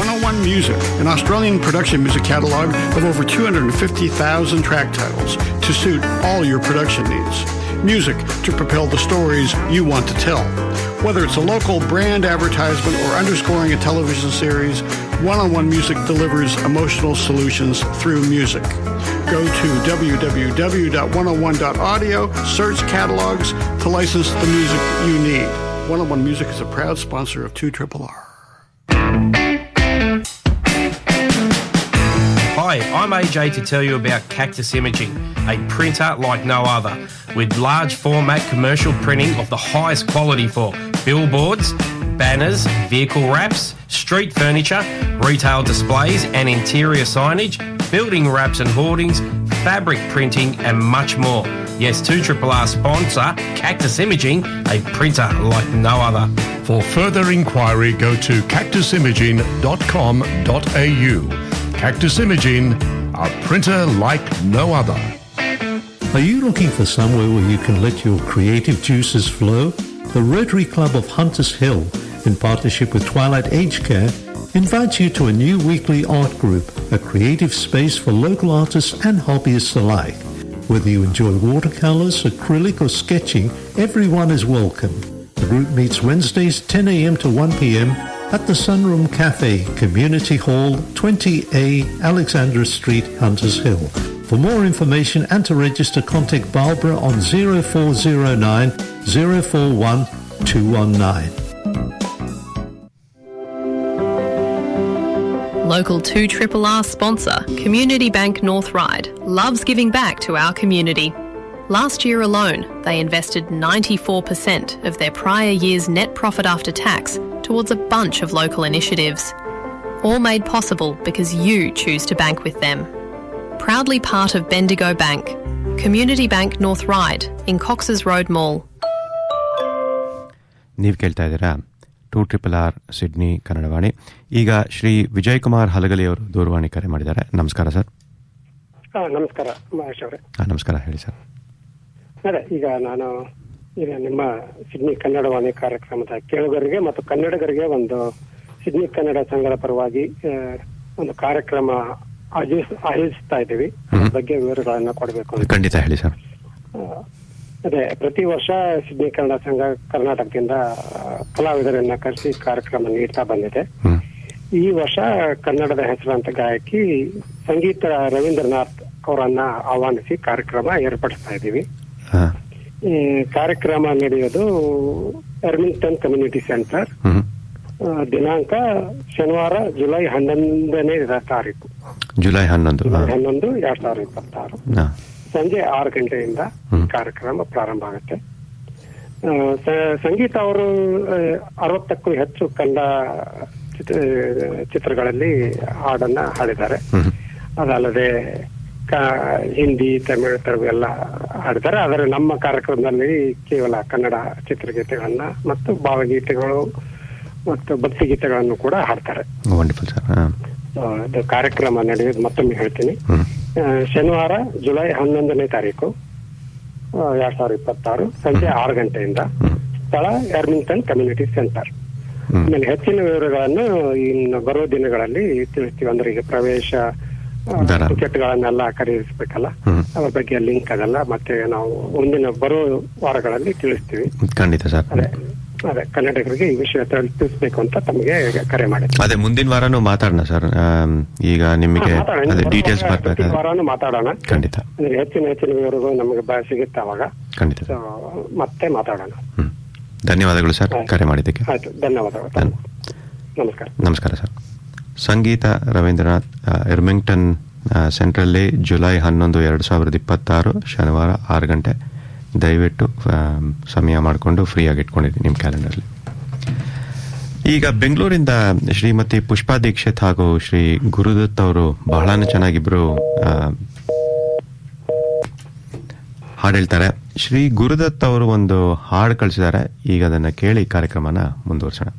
101 Music, an Australian production music catalog of over 250,000 track titles to suit all your production needs. Music to propel the stories you want to tell. Whether it's a local brand advertisement or underscoring a television series, 101 Music delivers emotional solutions through music. Go to www.101.audio, search catalogs to license the music you need. 101 Music is a proud sponsor of 2RRR. Hi, I'm AJ to tell you about Cactus Imaging, a printer like no other, with large format commercial printing of the highest quality for billboards, banners, vehicle wraps, street furniture, retail displays and interior signage, building wraps and hoardings, fabric printing and much more. Yes, 2RRR sponsor Cactus Imaging, a printer like no other. For further inquiry, go to cactusimaging.com.au. Cactus Imaging, a printer like no other. Are you looking for somewhere where you can let your creative juices flow? The Rotary Club of Hunters Hill, in partnership with Twilight Aged Care, invites you to a new weekly art group, a creative space for local artists and hobbyists alike. Whether you enjoy watercolors, acrylic or sketching, everyone is welcome. The group meets Wednesdays 10 a.m. to 1 p.m. at the Sunroom Cafe, Community Hall, 20A Alexandra Street, Hunters Hill. For more information and to register, contact Barbara on 0409 041 219. Local 2RRR sponsor, Community Bank North Ryde, loves giving back to our community. Last year alone, they invested 94% of their prior year's net profit after tax towards a bunch of local initiatives. All made possible because you choose to bank with them. Proudly part of Bendigo Bank, Community Bank North Ryde in Cox's Road Mall. ನೀವು ಕೇಳ್ತಾ ಇದ್ದೀರಾ 2RRR Sydney Kannadavani. ಈಗ ಶ್ರೀ ವಿಜಯ್ ಕುಮಾರ್ ಹಲಗಲಿ ಅವರು ದೂರವಾಣಿ ಕರೆ ಮಾಡಿದ್ದಾರೆ. ನಮಸ್ಕಾರ sir. ನಮಸ್ಕಾರ ಮಹೇಶ್ ಅವರೇ. ನಮಸ್ಕಾರ, ಹೇಳಿ ಸರ್. ಅದೇ ಈಗ ನಾನು ಈಗ ನಿಮ್ಮ ಸಿಡ್ನಿ ಕನ್ನಡವಾಣಿ ಕಾರ್ಯಕ್ರಮದ ಕೇಳುಗರಿಗೆ ಮತ್ತು ಕನ್ನಡಿಗರಿಗೆ ಒಂದು ಸಿಡ್ನಿ ಕನ್ನಡ ಸಂಘದ ಪರವಾಗಿ ಒಂದು ಕಾರ್ಯಕ್ರಮ ಆಯೋಜಿಸ್ತಾ ಇದ್ದೀವಿ. ಅದ್ರ ಬಗ್ಗೆ ವಿವರಗಳನ್ನ ಕೊಡಬೇಕು ಅಂತ. ಖಂಡಿತ ಹೇಳಿ ಸರ್. ಅದೇ ಪ್ರತಿ ವರ್ಷ ಸಿಡ್ನಿ ಕನ್ನಡ ಸಂಘ ಕರ್ನಾಟಕದಿಂದ ಕಲಾವಿದರನ್ನ ಕರೆಸಿ ಕಾರ್ಯಕ್ರಮ ನೀಡ್ತಾ ಬಂದಿದೆ. ಈ ವರ್ಷ ಕನ್ನಡದ ಹೆಸರಾಂತ ಗಾಯಕಿ ಸಂಗೀತ ರವೀಂದ್ರನಾಥ್ ಅವರನ್ನ ಆಹ್ವಾನಿಸಿ ಕಾರ್ಯಕ್ರಮ ಏರ್ಪಡಿಸ್ತಾ ಇದ್ದೀವಿ. ಈ ಕಾರ್ಯಕ್ರಮ ನಡೆಯೋದು ಎರ್ಮಿಂಗ್ಟನ್ ಕಮ್ಯುನಿಟಿ ಸೆಂಟರ್, ದಿನಾಂಕ ಶನಿವಾರ ಜುಲೈ 11ನೇ ತಾರೀಕು, ಜುಲೈ 11 2026 ಸಂಜೆ 6 ಗಂಟೆಯಿಂದ ಕಾರ್ಯಕ್ರಮ ಪ್ರಾರಂಭ ಆಗುತ್ತೆ. ಸಂಗೀತ ಅವರು 60ಕ್ಕೂ ಹೆಚ್ಚು ಕನ್ನಡ ಚಿತ್ರಗಳಲ್ಲಿ ಹಾಡನ್ನ ಹಾಡಿದ್ದಾರೆ. ಅದಲ್ಲದೆ ಹಿಂದಿ, ತಮಿಳು, ತೆಲುಗು ಎಲ್ಲ ಹಾಡಿದ್ದಾರೆ. ಆದರೆ ನಮ್ಮ ಕಾರ್ಯಕ್ರಮದಲ್ಲಿ ಕೇವಲ ಕನ್ನಡ ಚಿತ್ರಗೀತೆಗಳನ್ನ ಮತ್ತು ಭಾವಗೀತೆಗಳು ಮತ್ತು ಭಕ್ತಿ ಗೀತೆಗಳನ್ನು ಕೂಡ ಹಾಡ್ತಾರೆ. ಕಾರ್ಯಕ್ರಮ ನಡೆಯೋದು ಮತ್ತೊಮ್ಮೆ ಹೇಳ್ತೀನಿ, ಶನಿವಾರ ಜುಲೈ 11ನೇ ತಾರೀಕು 2026 ಸಂಜೆ 6 ಗಂಟೆಯಿಂದ, ಸ್ಥಳ ಎರ್ಮಿಂಗ್ಟನ್ ಕಮ್ಯುನಿಟಿ ಸೆಂಟರ್. ಆಮೇಲೆ ಹೆಚ್ಚಿನ ವಿವರಗಳನ್ನು ಇನ್ನು ಬರೋ ದಿನಗಳಲ್ಲಿ ತಿಳಿಸ್ತೀವಿ. ಅಂದ್ರೆ ಈಗ ಪ್ರವೇಶ ಟಿಕೆಟ್ಗಳನ್ನೆಲ್ಲ ಖರೀದಿಸಬೇಕಲ್ಲ, ಅದ್ರ ಬಗ್ಗೆ ಲಿಂಕ್ ಅದೆಲ್ಲ ಮತ್ತೆ ನಾವು ಮುಂದಿನ ಬರೋ ವಾರಗಳಲ್ಲಿ ತಿಳಿಸ್ತೀವಿ. ಖಂಡಿತ ಸರ್. ಅದೇ ಕನ್ನಡಿಗರಿಗೆ ಈ ವಿಷಯ ತಿಳಿಸ್ಬೇಕು ಅಂತ ತಮಗೆ ಕರೆ ಮಾಡಿದ್ದೆ. ಅದೇ ಮುಂದಿನ ವಾರನೂ ಮಾತಾಡೋಣ ಸರ್. ಈಗ ನಿಮಗೆ ಡೀಟೇಲ್ಸ್ ವಾರನೂ ಮಾತಾಡೋಣ. ಖಂಡಿತ ಹೆಚ್ಚಿನ ವಿವರಗಳು ನಮಗೆ ಸಿಗುತ್ತೆ ಅವಾಗ. ಖಂಡಿತ ಮತ್ತೆ ಮಾತಾಡೋಣ. ಧನ್ಯವಾದಗಳು ಸರ್ ಕರೆ ಮಾಡಿದ್ದಕ್ಕೆ. ಆಯ್ತು, ಧನ್ಯವಾದಗಳು. ನಮಸ್ಕಾರ. ನಮಸ್ಕಾರ ಸರ್. ಸಂಗೀತ ರವೀಂದ್ರನಾಥ್, ಎರ್ಮಿಂಗ್ಟನ್ ಸೆಂಟ್ರಲ್ಲಿ ಜುಲೈ 11, 2026 ಶನಿವಾರ 6 ಗಂಟೆ. ದಯವಿಟ್ಟು ಸಮಯ ಮಾಡಿಕೊಂಡು ಫ್ರೀಯಾಗಿ ಇಟ್ಕೊಂಡಿದ್ದೀನಿ ನಿಮ್ಮ ಕ್ಯಾಲೆಂಡರ್ಲಿ. ಈಗ ಬೆಂಗಳೂರಿಂದ ಶ್ರೀಮತಿ ಪುಷ್ಪಾ ದೀಕ್ಷಿತ್ ಹಾಗೂ ಶ್ರೀ ಗುರುದತ್ ಅವರು ಬಹಳನೇ ಚೆನ್ನಾಗಿಬ್ರು ಹಾಡು ಹೇಳ್ತಾರೆ. ಶ್ರೀ ಗುರುದತ್ ಅವರು ಒಂದು ಹಾಡು ಕಳಿಸಿದ್ದಾರೆ. ಈಗ ಅದನ್ನ ಕೇಳಿ ಕಾರ್ಯಕ್ರಮನ ಮುಂದುವರ್ಸೋಣ.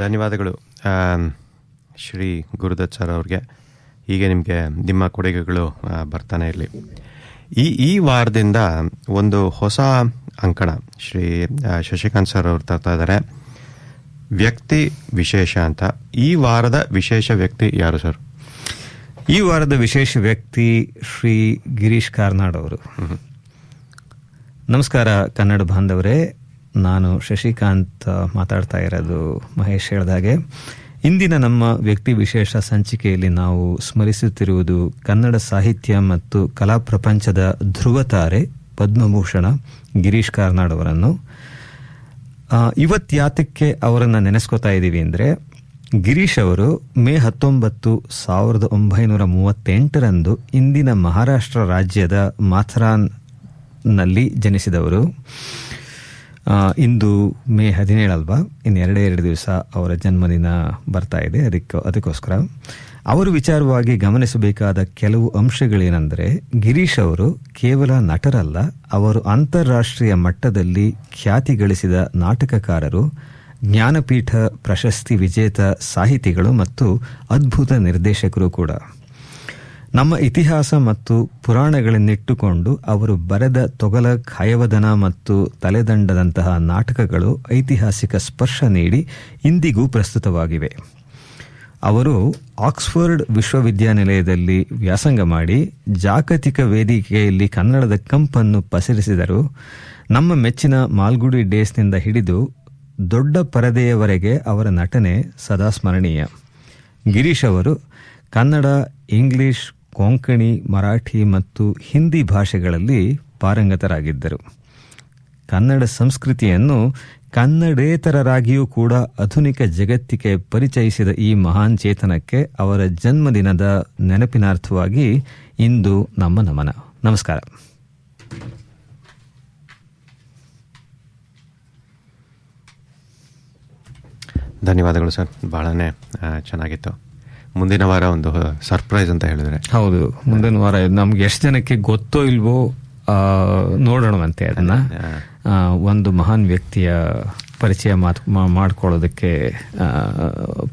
ಧನ್ಯವಾದಗಳು ಶ್ರೀ ಗುರುದತ್ ಸರ್ ಅವ್ರಿಗೆ. ಹೀಗೆ ನಿಮಗೆ ನಿಮ್ಮ ಕೊಡುಗೆಗಳು ಬರ್ತಾನೆ ಇರಲಿ. ಈ ವಾರದಿಂದ ಒಂದು ಹೊಸ ಅಂಕಣ ಶ್ರೀ ಶಶಿಕಾಂತ್ ಸರ್ ಅವರು ತರ್ತಾ ಇದ್ದಾರೆ, ವ್ಯಕ್ತಿ ವಿಶೇಷ ಅಂತ. ಈ ವಾರದ ವಿಶೇಷ ವ್ಯಕ್ತಿ ಯಾರು ಸರ್? ಈ ವಾರದ ವಿಶೇಷ ವ್ಯಕ್ತಿ ಶ್ರೀ ಗಿರೀಶ್ ಕಾರ್ನಾಡ್ ಅವರು. ನಮಸ್ಕಾರ ಕನ್ನಡ ಬಾಂಧವರೇ, ನಾನು ಶಶಿಕಾಂತ್ ಮಾತಾಡ್ತಾ ಇರೋದು. ಮಹೇಶ್ ಹೇಳ್ದಾಗೆ ಇಂದಿನ ನಮ್ಮ ವ್ಯಕ್ತಿ ವಿಶೇಷ ಸಂಚಿಕೆಯಲ್ಲಿ ನಾವು ಸ್ಮರಿಸುತ್ತಿರುವುದು ಕನ್ನಡ ಸಾಹಿತ್ಯ ಮತ್ತು ಕಲಾ ಪ್ರಪಂಚದ ಧ್ರುವತಾರೆ ಪದ್ಮಭೂಷಣ ಗಿರೀಶ್ ಕಾರ್ನಾಡ್ ಅವರನ್ನು. ಇವತ್ತ್ಯಾತಕ್ಕೆ ಅವರನ್ನು ನೆನೆಸ್ಕೋತಾ ಇದ್ದೀವಿ ಅಂದರೆ, ಗಿರೀಶ್ ಅವರು ಮೇ 19, 1938 ಇಂದಿನ ಮಹಾರಾಷ್ಟ್ರ ರಾಜ್ಯದ ಮಾಥರಾನ್ನಲ್ಲಿ ಜನಿಸಿದವರು. ಇಂದು ಮೇ 17 ಅಲ್ವಾ, ಇನ್ನು 2 ದಿವಸ ಅವರ ಜನ್ಮದಿನ ಬರ್ತಾ ಇದೆ. ಅದಕ್ಕೋಸ್ಕರ ಅವರು ವಿಚಾರವಾಗಿ ಗಮನಿಸಬೇಕಾದ ಕೆಲವು ಅಂಶಗಳೇನೆಂದರೆ, ಗಿರೀಶ್ ಅವರು ಕೇವಲ ನಟರಲ್ಲ, ಅವರು ಅಂತಾರಾಷ್ಟ್ರೀಯ ಮಟ್ಟದಲ್ಲಿ ಖ್ಯಾತಿ ಗಳಿಸಿದ ನಾಟಕಕಾರರು, ಜ್ಞಾನಪೀಠ ಪ್ರಶಸ್ತಿ ವಿಜೇತ ಸಾಹಿತಿಗಳು ಮತ್ತು ಅದ್ಭುತ ನಿರ್ದೇಶಕರು ಕೂಡ. ನಮ್ಮ ಇತಿಹಾಸ ಮತ್ತು ಪುರಾಣಗಳನ್ನಿಟ್ಟುಕೊಂಡು ಅವರು ಬರೆದ ತೊಗಲಕ್, ಹಯವದನ ಮತ್ತು ತಲೆದಂಡದಂತಹ ನಾಟಕಗಳು ಐತಿಹಾಸಿಕ ಸ್ಪರ್ಶ ನೀಡಿ ಇಂದಿಗೂ ಪ್ರಸ್ತುತವಾಗಿವೆ. ಅವರು ಆಕ್ಸ್ಫರ್ಡ್ ವಿಶ್ವವಿದ್ಯಾನಿಲಯದಲ್ಲಿ ವ್ಯಾಸಂಗ ಮಾಡಿ ಜಾಗತಿಕ ವೇದಿಕೆಯಲ್ಲಿ ಕನ್ನಡದ ಕಂಪನ್ನು ಪಸರಿಸಿದರು. ನಮ್ಮ ಮೆಚ್ಚಿನ ಮಾಲ್ಗುಡಿ ಡೇಸ್ನಿಂದ ಹಿಡಿದು ದೊಡ್ಡ ಪರದೆಯವರೆಗೆ ಅವರ ನಟನೆ ಸದಾ ಸ್ಮರಣೀಯ. ಗಿರೀಶ್ ಅವರು ಕನ್ನಡ, ಇಂಗ್ಲಿಷ್, ಕೊಂಕಣಿ, ಮರಾಠಿ ಮತ್ತು ಹಿಂದಿ ಭಾಷೆಗಳಲ್ಲಿ ಪಾರಂಗತರಾಗಿದ್ದರು. ಕನ್ನಡ ಸಂಸ್ಕೃತಿಯನ್ನು ಕನ್ನಡೇತರರಾಗಿಯೂ ಕೂಡ ಆಧುನಿಕ ಜಗತ್ತಿಗೆ ಪರಿಚಯಿಸಿದ ಈ ಮಹಾನ್ ಚೇತನಕ್ಕೆ ಅವರ ಜನ್ಮದಿನದ ನೆನಪಿನಾರ್ಥವಾಗಿ ಇಂದು ನಮ್ಮ ನಮನ. ನಮಸ್ಕಾರ. ಧನ್ಯವಾದಗಳು ಸರ್, ಬಹಳನೇ ಚೆನ್ನಾಗಿತ್ತು. ಮುಂದಿನ ವಾರ ಒಂದು ಸರ್ಪ್ರೈಸ್ ಅಂತ ಹೇಳಿದ್ರೆ. ಹೌದು, ಮುಂದಿನ ವಾರ ನಮ್ಗೆ ಎಷ್ಟು ಜನಕ್ಕೆ ಗೊತ್ತೋ ಇಲ್ವೋ ನೋಡೋಣವಂತೆ. ಅದನ್ನ ಒಂದು ಮಹಾನ್ ವ್ಯಕ್ತಿಯ ಪರಿಚಯ ಮಾಡ್ಕೊಳ್ಳೋದಕ್ಕೆ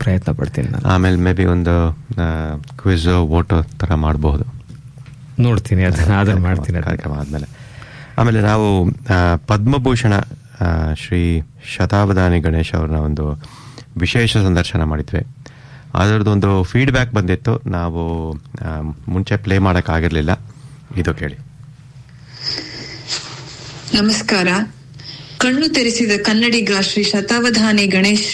ಪ್ರಯತ್ನ ಪಡ್ತೀನಿ ನಾನು. ಆಮೇಲೆ ಮೇ ಬಿ ಒಂದು ಕ್ವಿಜ್ ವೋಟೋ ತರ ಮಾಡಬಹುದು. ನೋಡ್ತೀನಿ, ಅದನ್ನ ಮಾಡ್ತೀನಿ ಕಾರ್ಯಕ್ರಮ ಆದ್ಮೇಲೆ. ಆಮೇಲೆ ನಾವು ಪದ್ಮಭೂಷಣ ಶ್ರೀ ಶತಾವಧಾನಿ ಗಣೇಶ್ ಅವ್ರನ್ನ ಒಂದು ವಿಶೇಷ ಸಂದರ್ಶನ ಮಾಡಿದ್ವಿ. ಅದರದ್ದೊಂದು ಫೀಡ್ಬ್ಯಾಕ್ ಬಂದಿತ್ತು, ನಾವು ಮುಂಚೆ ಪ್ಲೇ ಮಾಡೋಕ್ಕಾಗಿರಲಿಲ್ಲ. ಇದು ಕೇಳಿ. ನಮಸ್ಕಾರ. ಕಣ್ಣು ತೆರೆಸಿದ ಕನ್ನಡಿಗ ಶ್ರೀ ಶತಾವಧಾನಿ ಗಣೇಶ್.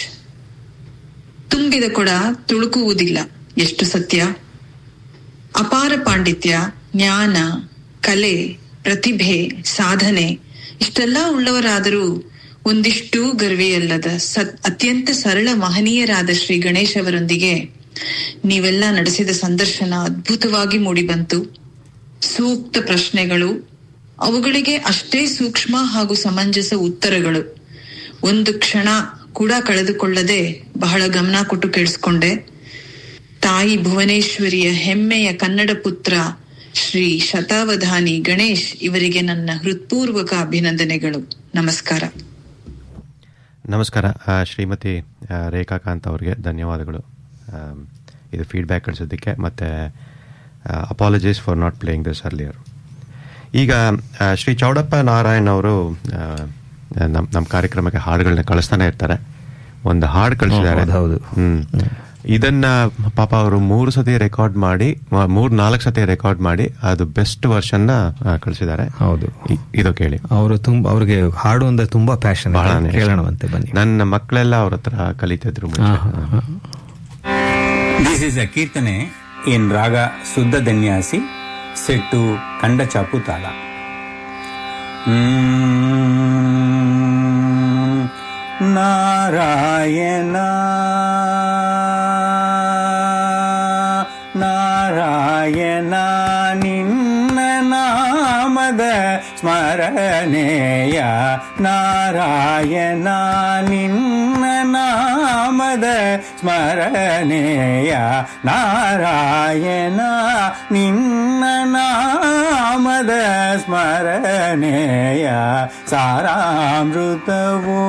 ತುಂಬಿದ ಕೊಡ ತುಳುಕುವುದಿಲ್ಲ, ಎಷ್ಟು ಸತ್ಯ. ಅಪಾರ ಪಾಂಡಿತ್ಯ, ಜ್ಞಾನ, ಕಲೆ, ಪ್ರತಿಭೆ, ಸಾಧನೆ ಇಷ್ಟೆಲ್ಲ ಉಳ್ಳವರಾದರೂ ಒಂದಿಷ್ಟೂ ಗರ್ವೆಯಲ್ಲದ ಅತ್ಯಂತ ಸರಳ ಮಹನೀಯರಾದ ಶ್ರೀ ಗಣೇಶ್ ಅವರೊಂದಿಗೆ ನೀವೆಲ್ಲ ನಡೆಸಿದ ಸಂದರ್ಶನ ಅದ್ಭುತವಾಗಿ ಮೂಡಿಬಂತು. ಸೂಕ್ತ ಪ್ರಶ್ನೆಗಳು, ಅವುಗಳಿಗೆ ಅಷ್ಟೇ ಸೂಕ್ಷ್ಮ ಹಾಗೂ ಸಮಂಜಸ ಉತ್ತರಗಳು. ಒಂದು ಕ್ಷಣ ಕೂಡ ಕಳೆದುಕೊಳ್ಳದೆ ಬಹಳ ಗಮನ ಕೊಟ್ಟು ಕೇಳಿಸ್ಕೊಂಡೆ. ತಾಯಿ ಭುವನೇಶ್ವರಿಯ ಹೆಮ್ಮೆಯ ಕನ್ನಡ ಪುತ್ರ ಶ್ರೀ ಶತಾವಧಾನಿ ಗಣೇಶ್ ಇವರಿಗೆ ನನ್ನ ಹೃತ್ಪೂರ್ವಕ ಅಭಿನಂದನೆಗಳು. ನಮಸ್ಕಾರ. ನಮಸ್ಕಾರ. ಶ್ರೀಮತಿ ರೇಖಾಕಾಂತ್ ಅವರಿಗೆ ಧನ್ಯವಾದಗಳು ಇದು ಫೀಡ್ಬ್ಯಾಕ್ ಕಳಿಸೋದಕ್ಕೆ, ಮತ್ತು apologies for not playing this earlier. ಈಗ ಶ್ರೀ ಚೌಡಪ್ಪ ನಾರಾಯಣ್ ಅವರು ನಮ್ಮ ಕಾರ್ಯಕ್ರಮಕ್ಕೆ ಹಾಡುಗಳನ್ನ ಕಳಿಸ್ತಾನೆ ಇರ್ತಾರೆ. ಒಂದು ಹಾಡು ಕಳಿಸಿದ್ದಾರೆ. ಇದನ್ನ ಪಾಪ ಅವರು 3 ಸತಿ ರೆಕಾರ್ಡ್ ಮಾಡಿ 3-4 ಸತಿ ರೆಕಾರ್ಡ್ ಮಾಡಿ ಅದು ಬೆಸ್ಟ್ ವರ್ಷನ್ ಕಳಿಸಿದ್ದಾರೆ. ಹೌದು, ಇದು ಕೇಳಿ. ಅವ್ರಿಗೆ ಹಾಡು ಅಂದ್ರೆ ತುಂಬಾ ಪ್ಯಾಷನ್. ಕೇಳೋಣವಂತೆ ಬನ್ನಿ. ನನ್ನ ಮಕ್ಕಳೆಲ್ಲ ಅವ್ರ ಹತ್ರ ಕಲಿತಿದ್ರು. ದಿಸ್ ಇಸ್ ಅ ಕೀರ್ತನೆ ಇನ್ ರಾಗ ಶುದ್ಧ ಧನ್ಯಾಸಿ, ಸೆಟ್ಟು ಕಂಡ ಚಾಪು ತಾಳ. ನಾರಾಯಣ ನಾರಾಯಣ ನಿನ್ನ ನಾಮದ ಸ್ಮರಣೆಯ, ನಾರಾಯಣ ನಿನ್ನ ನಾಮದ ಸ್ಮರಣೆಯ, ನಾರಾಯಣ ನಿನ್ನ ನಾಮದ ಸ್ಮರಣೆಯ, ಸಾರಾಮೃತವು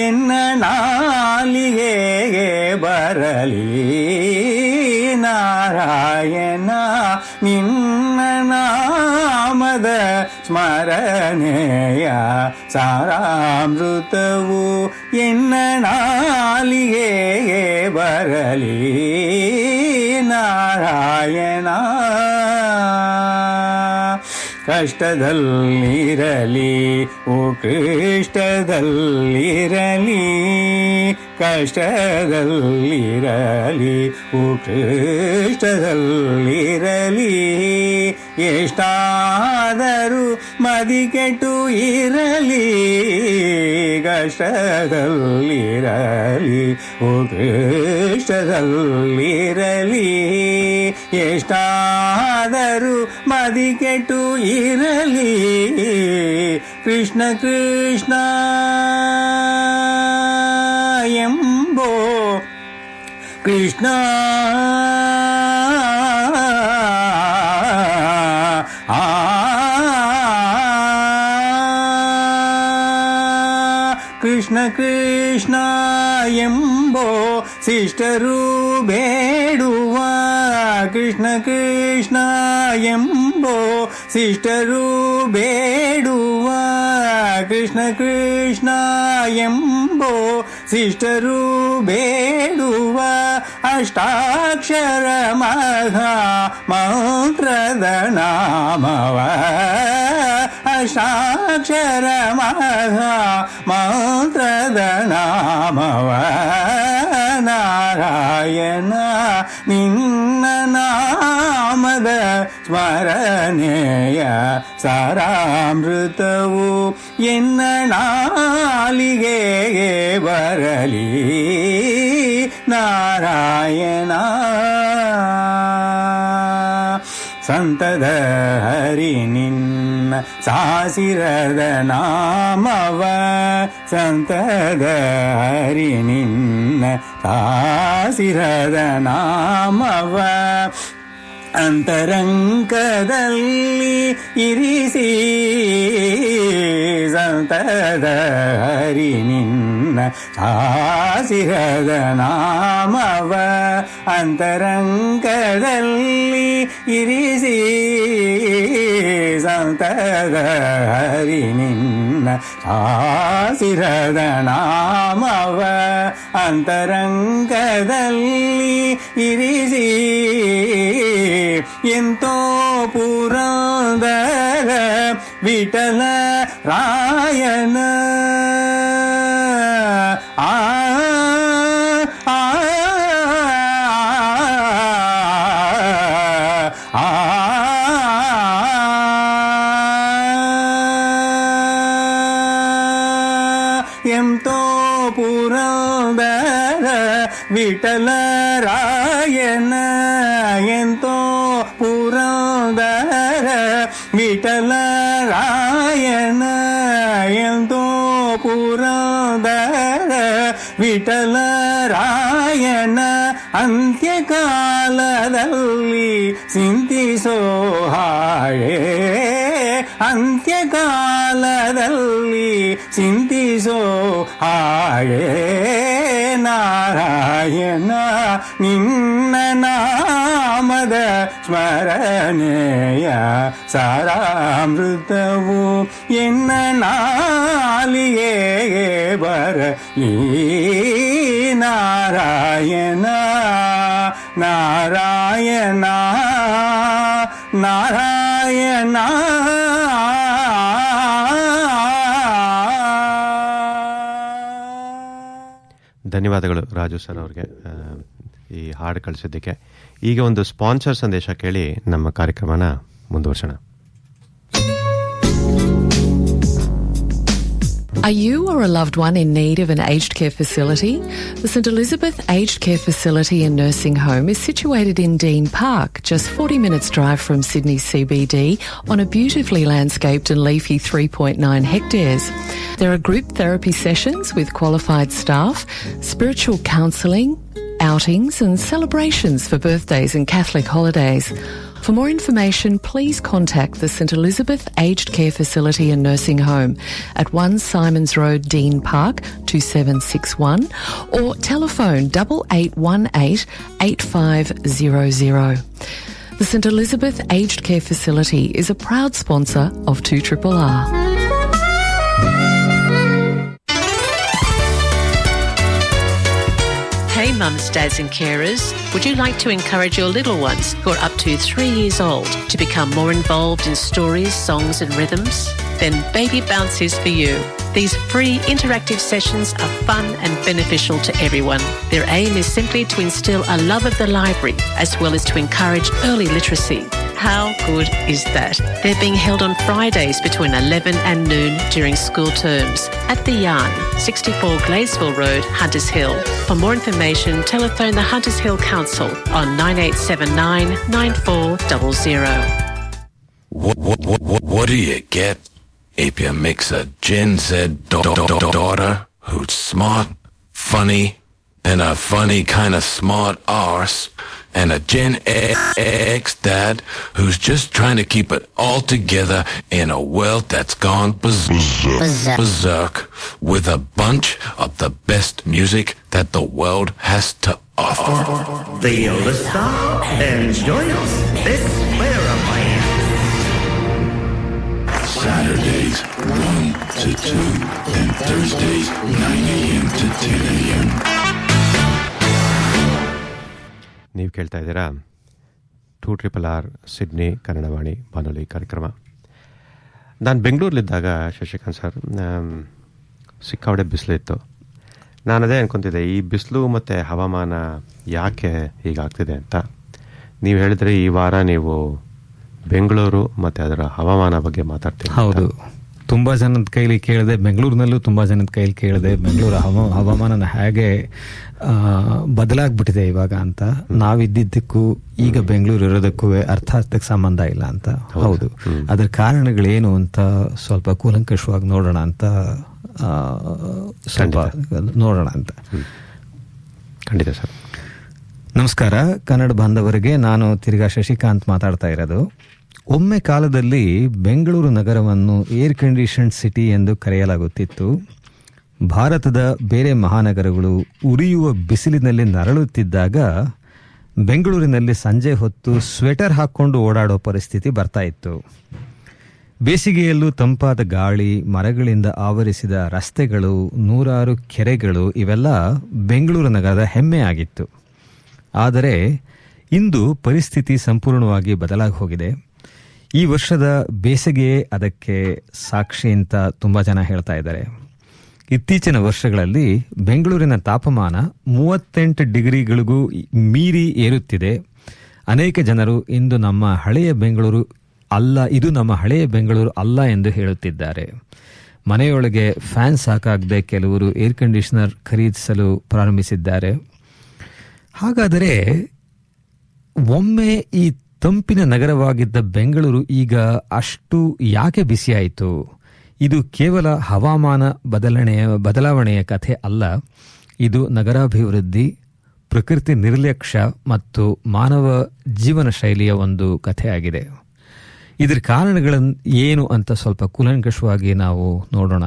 ಎನ್ನ ನಾಲಿಗೆಗೆ ಬರಲಿ, ನಾರಾಯಣ ನಿನ್ನ ನಾಮದ ಸ್ಮರಣೆಯ, ಸಾರಾಮೃತವು ಎನ್ನ ನಾಲಿಗೆಗೆ ಬರಲಿ, ನಾರಾಯಣ. ಕಷ್ಟದಲ್ಲಿರಲಿ ಓ ಕೃಷ್ಟದಲ್ಲಿರಲಿ, ಕಷ್ಟದಲ್ಲಿರಲಿ ಉತ್ಕೃಷ್ಟದಲ್ಲಿರಲಿ ಎಷ್ಟಾದರೂ ಮದಿ ಕೆಟ್ಟು ಇರಲಿ ಕಷ್ಟದಲ್ಲಿರಲಿ ಉತ್ಕೃಷ್ಟದಲ್ಲಿರಲಿ ಎಷ್ಟಾದರೂ ಮದಿ ಕೆಟ್ಟು ಇರಲಿ ಕೃಷ್ಣ ಕೃಷ್ಣ ಎಂಬೋ ಕೃಷ್ಣ ಕೃಷ್ಣ ಕೃಷ್ಣ ಎಂಬೋ ಸಿಸ್ಟರು ಬೇಡುವ ಕೃಷ್ಣ ಕೃಷ್ಣ ಎಂಬೋ ಸಿಸ್ಟರು ಬೇಡುವ ಕೃಷ್ಣ ಕೃಷ್ಣ ಎಂಬೋ ಸಿಸ್ಟರು ಬೇಡುವ ಅಷ್ಟಾಕ್ಷರ ಮಹಾ ಮಂತ್ರದ ನಾಮವ ಅಷ್ಟಾಕ್ಷರ ಮಹಾ ಮಂತ್ರದ ನಾಮವ ನಾರಾಯಣ ನಿನ್ನ ನಾಮದ ಸ್ಮರಣೆಯ ಸಾರಾಮೃತವು ಎನ್ನ ನಾಲಿಗೆಗೆ ಬರಲಿ ನಾರಾಯಣ ಸಂತದ ಹರಿ ನಿನ್ನ ಸಾಸಿರದ ನಾಮವ ಸಂತದ ಹರಿ ನಿನ್ನ ಸಾಸಿರದ ನಾಮವ ಅಂತರಂಗದಲ್ಲಿ ಇರಿಸಿ ಸಂತದ ಹರಿ ನಿನ್ನ ಸಾಸಿರದ ನಾಮವ ಅಂತರಂಗದಲ್ಲಿ ಇರಿಸಿ ಸಂತದ ಹರಿ ನಿನ್ನ ಸಾಸಿರದ ನಾಮವ ಅಂತರಂಗದಲ್ಲಿ ಇರಿಸಿ ಎಂತೋ ಪುರಂದರ ವಿಠಲ ರಾಯನ ಆ ಎಂತೋ ಪುರಂದರ ವಿಠಲ ರಾಯನ ಎಂತೋ ಪುರಂದರ ವಿಠಲ ರಾಯನ ಎಂತೋ ಪುರಂದರ ವಿಠಲ ರಾಯನ ಅಂತ್ಯಕಾಲದಲ್ಲಿ ಸಿಂತಿಸೋ ಹಾಯೇ ಅಂತ್ಯಕಾಲದಲ್ಲಿ ಸಿಂತಿಸೋ ಹಾಯೇ ನಾರಾಯಣ ನಿನ್ನ ನಾಮದ ಸ್ಮರಣೆಯ ಸಾರಾಮೃತವು ಎನ್ನ ನಾಲಿಗೆಗೆ ಬರಲಿ ನಾರಾಯಣ ನಾರಾಯಣ ನಾರಾಯಣ ಧನ್ಯವಾದಗಳು ರಾಜು ಸರ್ ಅವ್ರಿಗೆ ಈ ಹಾಡು ಕಳಿಸಿದ್ದಕ್ಕೆ. ಈಗ ಒಂದು ಸ್ಪಾನ್ಸರ್ ಸಂದೇಶ ಕೇಳಿ ನಮ್ಮ ಕಾರ್ಯಕ್ರಮನ ಮುಂದುವರ್ಸೋಣ. Are you or a loved one in need of an aged care facility? The St Elizabeth Aged Care Facility and Nursing Home is situated in Dean Park, just 40 minutes drive from Sydney CBD on a beautifully landscaped and leafy 3.9 hectares. There are group therapy sessions with qualified staff, spiritual counselling, outings and celebrations for birthdays and Catholic holidays. For more information, please contact the St Elizabeth Aged Care Facility and Nursing Home at 1 Simons Road, Dean Park, 2761, or telephone 8818 8500. The St Elizabeth Aged Care Facility is a proud sponsor of 2RRR. Hey mums, dads and carers, would you like to encourage your little ones who are up to 3 years old to become more involved in stories, songs and rhythms? Then Baby Bounce is for you. These free interactive sessions are fun and beneficial to everyone. Their aim is simply to instill a love of the library as well as to encourage early literacy. How good is that? They're being held on Fridays between 11 and noon during school terms at The Yarn, 64 Gladesville Road, Hunters Hill. For more information, telephone the Hunters Hill Council on 9879 9400. What do you get if you mix a Gen Z daughter who's smart, funny, and a funny kind of smart arse, and a Gen X dad who's just trying to keep it all together in a world that's gone berserk with a bunch of the best music that the world has to offer? The Yoda Star enjoys this Plan. Saturdays 1 to 2 and Thursdays 9 a.m. to 10 a.m. ನೀವು ಕೇಳ್ತಾ ಇದ್ದೀರಾ 2RRR Sydney Kannadavani ಬಾನುಲಿ ಕಾರ್ಯಕ್ರಮ. ನಾನು ಬೆಂಗಳೂರಲ್ಲಿದ್ದಾಗ Shashikant sir ಸಿಕ್ಕಾಪಟ್ಟೆ ಬಿಸಿಲಿತ್ತು. ನಾನು ಅದೇ ಅನ್ಕೊತಿದ್ದೆ, ಈ ಬಿಸಿಲು ಮತ್ತು ಹವಾಮಾನ ಯಾಕೆ ಹೀಗಾಗ್ತಿದೆ ಅಂತ. ನೀವು ಹೇಳಿದ್ರೆ ಈ ವಾರ ನೀವು ಬೆಂಗಳೂರು ಮತ್ತು ಅದರ ಹವಾಮಾನ ಬಗ್ಗೆ ಮಾತಾಡ್ತೀವಿ. ಹೌದು, ತುಂಬ ಜನದ ಕೈಲಿ ಕೇಳಿದೆ, ಬೆಂಗಳೂರಿನಲ್ಲೂ ತುಂಬ ಜನದ ಕೈಲಿ ಕೇಳಿದೆ ಬೆಂಗಳೂರು ಹವಾಮಾನ ಹೇಗೆ ಬದಲಾಗ್ಬಿಟ್ಟಿದೆ ಇವಾಗ ಅಂತ. ನಾವಿದ್ದಕ್ಕೂ ಈಗ ಬೆಂಗಳೂರು ಇರೋದಕ್ಕೂ ಅರ್ಥಾರ್ಥಕ್ಕೆ ಸಂಬಂಧ ಇಲ್ಲ ಅಂತ. ಹೌದು, ಅದರ ಕಾರಣಗಳೇನು ಅಂತ ಸ್ವಲ್ಪ ಕೂಲಂಕಷವಾಗಿ ನೋಡೋಣ ಅಂತ ನೋಡೋಣ ಅಂತ. ಖಂಡಿತ ಸರ್. ನಮಸ್ಕಾರ ಕನ್ನಡ ಬಾಂಧವರಿಗೆ, ನಾನು ತಿರ್ಗಾ ಶಶಿಕಾಂತ್ ಮಾತಾಡ್ತಾ ಇರೋದು. ಒಮ್ಮೆ ಕಾಲದಲ್ಲಿ ಬೆಂಗಳೂರು ನಗರವನ್ನು ಏರ್ ಕಂಡೀಷನ್ಡ್ ಸಿಟಿ ಎಂದು ಕರೆಯಲಾಗುತ್ತಿತ್ತು. ಭಾರತದ ಬೇರೆ ಮಹಾನಗರಗಳು ಉರಿಯುವ ಬಿಸಿಲಿನಲ್ಲಿ ನರಳುತ್ತಿದ್ದಾಗ ಬೆಂಗಳೂರಿನಲ್ಲಿ ಸಂಜೆ ಹೊತ್ತು ಸ್ವೆಟರ್ ಹಾಕ್ಕೊಂಡು ಓಡಾಡೋ ಪರಿಸ್ಥಿತಿ ಬರ್ತಾ ಇತ್ತು. ಬೇಸಿಗೆಯಲ್ಲೂ ತಂಪಾದ ಗಾಳಿ, ಮರಗಳಿಂದ ಆವರಿಸಿದ ರಸ್ತೆಗಳು, ನೂರಾರು ಕೆರೆಗಳು ಇವೆಲ್ಲ ಬೆಂಗಳೂರು ನಗರದ ಹೆಮ್ಮೆ ಆಗಿತ್ತು. ಆದರೆ ಇಂದು ಪರಿಸ್ಥಿತಿ ಸಂಪೂರ್ಣವಾಗಿ ಬದಲಾಗಿ ಹೋಗಿದೆ. ಈ ವರ್ಷದ ಬೇಸಿಗೆಯೇ ಅದಕ್ಕೆ ಸಾಕ್ಷಿ ಅಂತ ತುಂಬ ಜನ ಹೇಳ್ತಾ ಇದ್ದಾರೆ. ಇತ್ತೀಚಿನ ವರ್ಷಗಳಲ್ಲಿ ಬೆಂಗಳೂರಿನ ತಾಪಮಾನ 38 ಡಿಗ್ರಿಗಳಿಗೂ ಮೀರಿ ಏರುತ್ತಿದೆ. ಅನೇಕ ಜನರು ಇದು ನಮ್ಮ ಹಳೆಯ ಬೆಂಗಳೂರು ಅಲ್ಲ ಎಂದು ಹೇಳುತ್ತಿದ್ದಾರೆ. ಮನೆಯೊಳಗೆ ಫ್ಯಾನ್ ಸಾಕಾಗದೆ ಕೆಲವರು ಏರ್ ಕಂಡೀಷನರ್ ಖರೀದಿಸಲು ಪ್ರಾರಂಭಿಸಿದ್ದಾರೆ. ಹಾಗಾದರೆ ಒಮ್ಮೆ ಈ ತಂಪಿನ ನಗರವಾಗಿದ್ದ ಬೆಂಗಳೂರು ಈಗ ಅಷ್ಟು ಯಾಕೆ ಬಿಸಿಯಾಯಿತು? ಇದು ಕೇವಲ ಹವಾಮಾನ ಬದಲಾವಣೆಯ ಕಥೆ ಅಲ್ಲ. ಇದು ನಗರಾಭಿವೃದ್ಧಿ, ಪ್ರಕೃತಿ ನಿರ್ಲಕ್ಷ್ಯ ಮತ್ತು ಮಾನವ ಜೀವನ ಶೈಲಿಯ ಒಂದು ಕಥೆಯಾಗಿದೆ. ಇದರ ಕಾರಣಗಳನ್ನು ಏನು ಅಂತ ಸ್ವಲ್ಪ ಕೂಲಂಕಷವಾಗಿ ನಾವು ನೋಡೋಣ.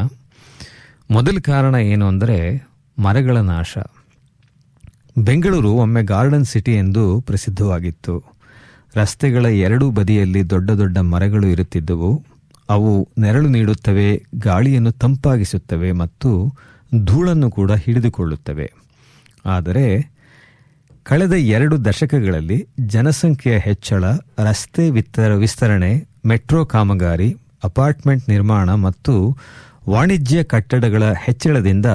ಮೊದಲ ಕಾರಣ ಏನು ಅಂದರೆ ಮರಗಳ ನಾಶ. ಬೆಂಗಳೂರು ಒಮ್ಮೆ ಗಾರ್ಡನ್ ಸಿಟಿ ಎಂದು ಪ್ರಸಿದ್ಧವಾಗಿತ್ತು. ರಸ್ತೆಗಳ ಎರಡೂ ಬದಿಯಲ್ಲಿ ದೊಡ್ಡ ದೊಡ್ಡ ಮರಗಳು ಇರುತ್ತಿದ್ದವು. ಅವು ನೆರಳು ನೀಡುತ್ತವೆ, ಗಾಳಿಯನ್ನು ತಂಪಾಗಿಸುತ್ತವೆ ಮತ್ತು ಧೂಳನ್ನು ಕೂಡ ಹಿಡಿದುಕೊಳ್ಳುತ್ತವೆ. ಆದರೆ ಕಳೆದ 2 ದಶಕಗಳಲ್ಲಿ ಜನಸಂಖ್ಯೆಯ ಹೆಚ್ಚಳ, ರಸ್ತೆ ವಿಸ್ತರಣೆ, ಮೆಟ್ರೋ ಕಾಮಗಾರಿ, ಅಪಾರ್ಟ್ಮೆಂಟ್ ನಿರ್ಮಾಣ ಮತ್ತು ವಾಣಿಜ್ಯ ಕಟ್ಟಡಗಳ ಹೆಚ್ಚಳದಿಂದ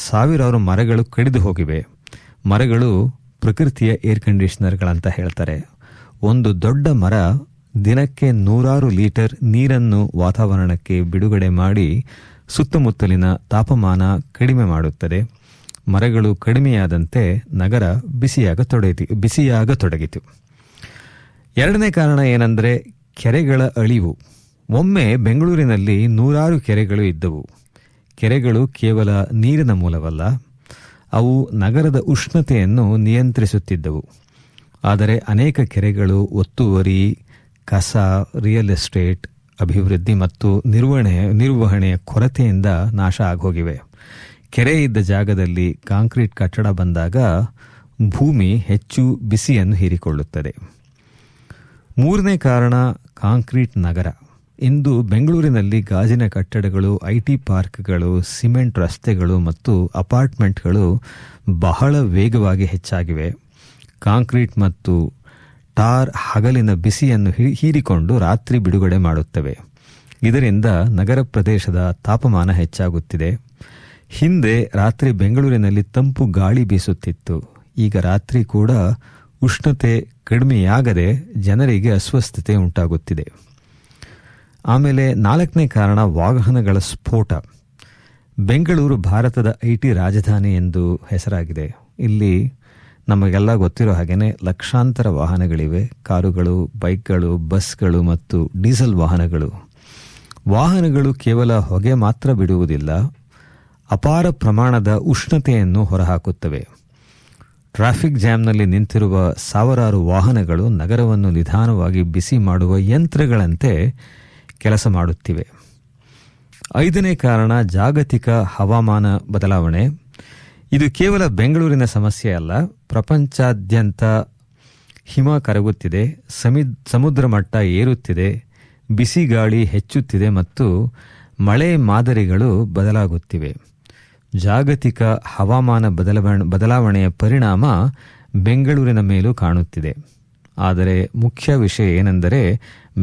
ಸಾವಿರಾರು ಮರಗಳು ಕಡಿದು ಹೋಗಿವೆ. ಮರಗಳು ಪ್ರಕೃತಿಯ ಏರ್ ಕಂಡೀಷನರ್ಗಳಂತ ಹೇಳ್ತಾರೆ. ಒಂದು ದೊಡ್ಡ ಮರ ದಿನಕ್ಕೆ 100 ಲೀಟರ್ ನೀರನ್ನು ವಾತಾವರಣಕ್ಕೆ ಬಿಡುಗಡೆ ಮಾಡಿ ಸುತ್ತಮುತ್ತಲಿನ ತಾಪಮಾನ ಕಡಿಮೆ ಮಾಡುತ್ತದೆ. ಮರಗಳು ಕಡಿಮೆಯಾದಂತೆ ನಗರ ಬಿಸಿಯಾಗತೊಡಗಿತು. ಎರಡನೇ ಕಾರಣ ಏನೆಂದರೆ ಕೆರೆಗಳ ಅಳಿವು. ಒಮ್ಮೆ ಬೆಂಗಳೂರಿನಲ್ಲಿ 100 ಕೆರೆಗಳು ಇದ್ದವು. ಕೆರೆಗಳು ಕೇವಲ ನೀರಿನ ಮೂಲವಲ್ಲ, ಅವು ನಗರದ ಉಷ್ಣತೆಯನ್ನು ನಿಯಂತ್ರಿಸುತ್ತಿದ್ದವು. ಆದರೆ ಅನೇಕ ಕೆರೆಗಳು ಒತ್ತುವರಿ, ಕಸ, ರಿಯಲ್ ಎಸ್ಟೇಟ್ ಅಭಿವೃದ್ಧಿ ಮತ್ತು ನಿರ್ವಹಣೆಯ ಕೊರತೆಯಿಂದ ನಾಶ ಆಗೋಗಿವೆ. ಕೆರೆ ಇದ್ದ ಜಾಗದಲ್ಲಿ ಕಾಂಕ್ರೀಟ್ ಕಟ್ಟಡ ಬಂದಾಗ ಭೂಮಿ ಹೆಚ್ಚು ಬಿಸಿಯನ್ನು ಹೀರಿಕೊಳ್ಳುತ್ತದೆ. ಮೂರನೇ ಕಾರಣ ಕಾಂಕ್ರೀಟ್ ನಗರ. ಇಂದು ಬೆಂಗಳೂರಿನಲ್ಲಿ ಗಾಜಿನ ಕಟ್ಟಡಗಳು, ಐಟಿ ಪಾರ್ಕ್ಗಳು, ಸಿಮೆಂಟ್ ರಸ್ತೆಗಳು ಮತ್ತು ಅಪಾರ್ಟ್ಮೆಂಟ್ಗಳು ಬಹಳ ವೇಗವಾಗಿ ಹೆಚ್ಚಾಗಿವೆ. ಕಾಂಕ್ರೀಟ್ ಮತ್ತು ಟಾರ್ ಹಗಲಿನ ಬಿಸಿಯನ್ನು ಹೀರಿಕೊಂಡು ರಾತ್ರಿ ಬಿಡುಗಡೆ ಮಾಡುತ್ತವೆ. ಇದರಿಂದ ನಗರ ಪ್ರದೇಶದ ತಾಪಮಾನ ಹೆಚ್ಚಾಗುತ್ತಿದೆ. ಹಿಂದೆ ರಾತ್ರಿ ಬೆಂಗಳೂರಿನಲ್ಲಿ ತಂಪು ಗಾಳಿ ಬೀಸುತ್ತಿತ್ತು. ಈಗ ರಾತ್ರಿ ಕೂಡ ಉಷ್ಣತೆ ಕಡಿಮೆಯಾಗದೆ ಜನರಿಗೆ ಅಸ್ವಸ್ಥತೆ ಉಂಟಾಗುತ್ತಿದೆ. ಆಮೇಲೆ 4ನೇ ಕಾರಣ ವಾಹನಗಳ ಸ್ಫೋಟ. ಬೆಂಗಳೂರು ಭಾರತದ IT ರಾಜಧಾನಿ ಎಂದು ಹೆಸರಾಗಿದೆ. ಇಲ್ಲಿ ನಮಗೆಲ್ಲ ಗೊತ್ತಿರೋ ಹಾಗೇನೆ ಲಕ್ಷಾಂತರ ವಾಹನಗಳಿವೆ. ಕಾರುಗಳು, ಬೈಕ್ಗಳು, ಬಸ್ಗಳು ಮತ್ತು ಡೀಸೆಲ್ ವಾಹನಗಳು. ವಾಹನಗಳು ಕೇವಲ ಹೊಗೆ ಮಾತ್ರ ಬಿಡುವುದಿಲ್ಲ, ಅಪಾರ ಪ್ರಮಾಣದ ಉಷ್ಣತೆಯನ್ನು ಹೊರಹಾಕುತ್ತವೆ. ಟ್ರಾಫಿಕ್ ಜಾಮ್ನಲ್ಲಿ ನಿಂತಿರುವ ಸಾವಿರಾರು ವಾಹನಗಳು ನಗರವನ್ನು ನಿಧಾನವಾಗಿ ಬಿಸಿ ಮಾಡುವ ಯಂತ್ರಗಳಂತೆ ಕೆಲಸ ಮಾಡುತ್ತಿವೆ. 5ನೇ ಕಾರಣ ಜಾಗತಿಕ ಹವಾಮಾನ ಬದಲಾವಣೆ. ಇದು ಕೇವಲ ಬೆಂಗಳೂರಿನ ಸಮಸ್ಯೆ ಅಲ್ಲ, ಪ್ರಪಂಚಾದ್ಯಂತ ಹಿಮ ಕರಗುತ್ತಿದೆ, ಸಮುದ್ರ ಮಟ್ಟ ಏರುತ್ತಿದೆ, ಬಿಸಿ ಗಾಳಿ ಹೆಚ್ಚುತ್ತಿದೆ ಮತ್ತು ಮಳೆ ಮಾದರಿಗಳು ಬದಲಾಗುತ್ತಿವೆ. ಜಾಗತಿಕ ಹವಾಮಾನ ಬದಲಾವಣೆಯ ಪರಿಣಾಮ ಬೆಂಗಳೂರಿನ ಮೇಲೂ ಕಾಣುತ್ತಿದೆ. ಆದರೆ ಮುಖ್ಯ ವಿಷಯ ಏನೆಂದರೆ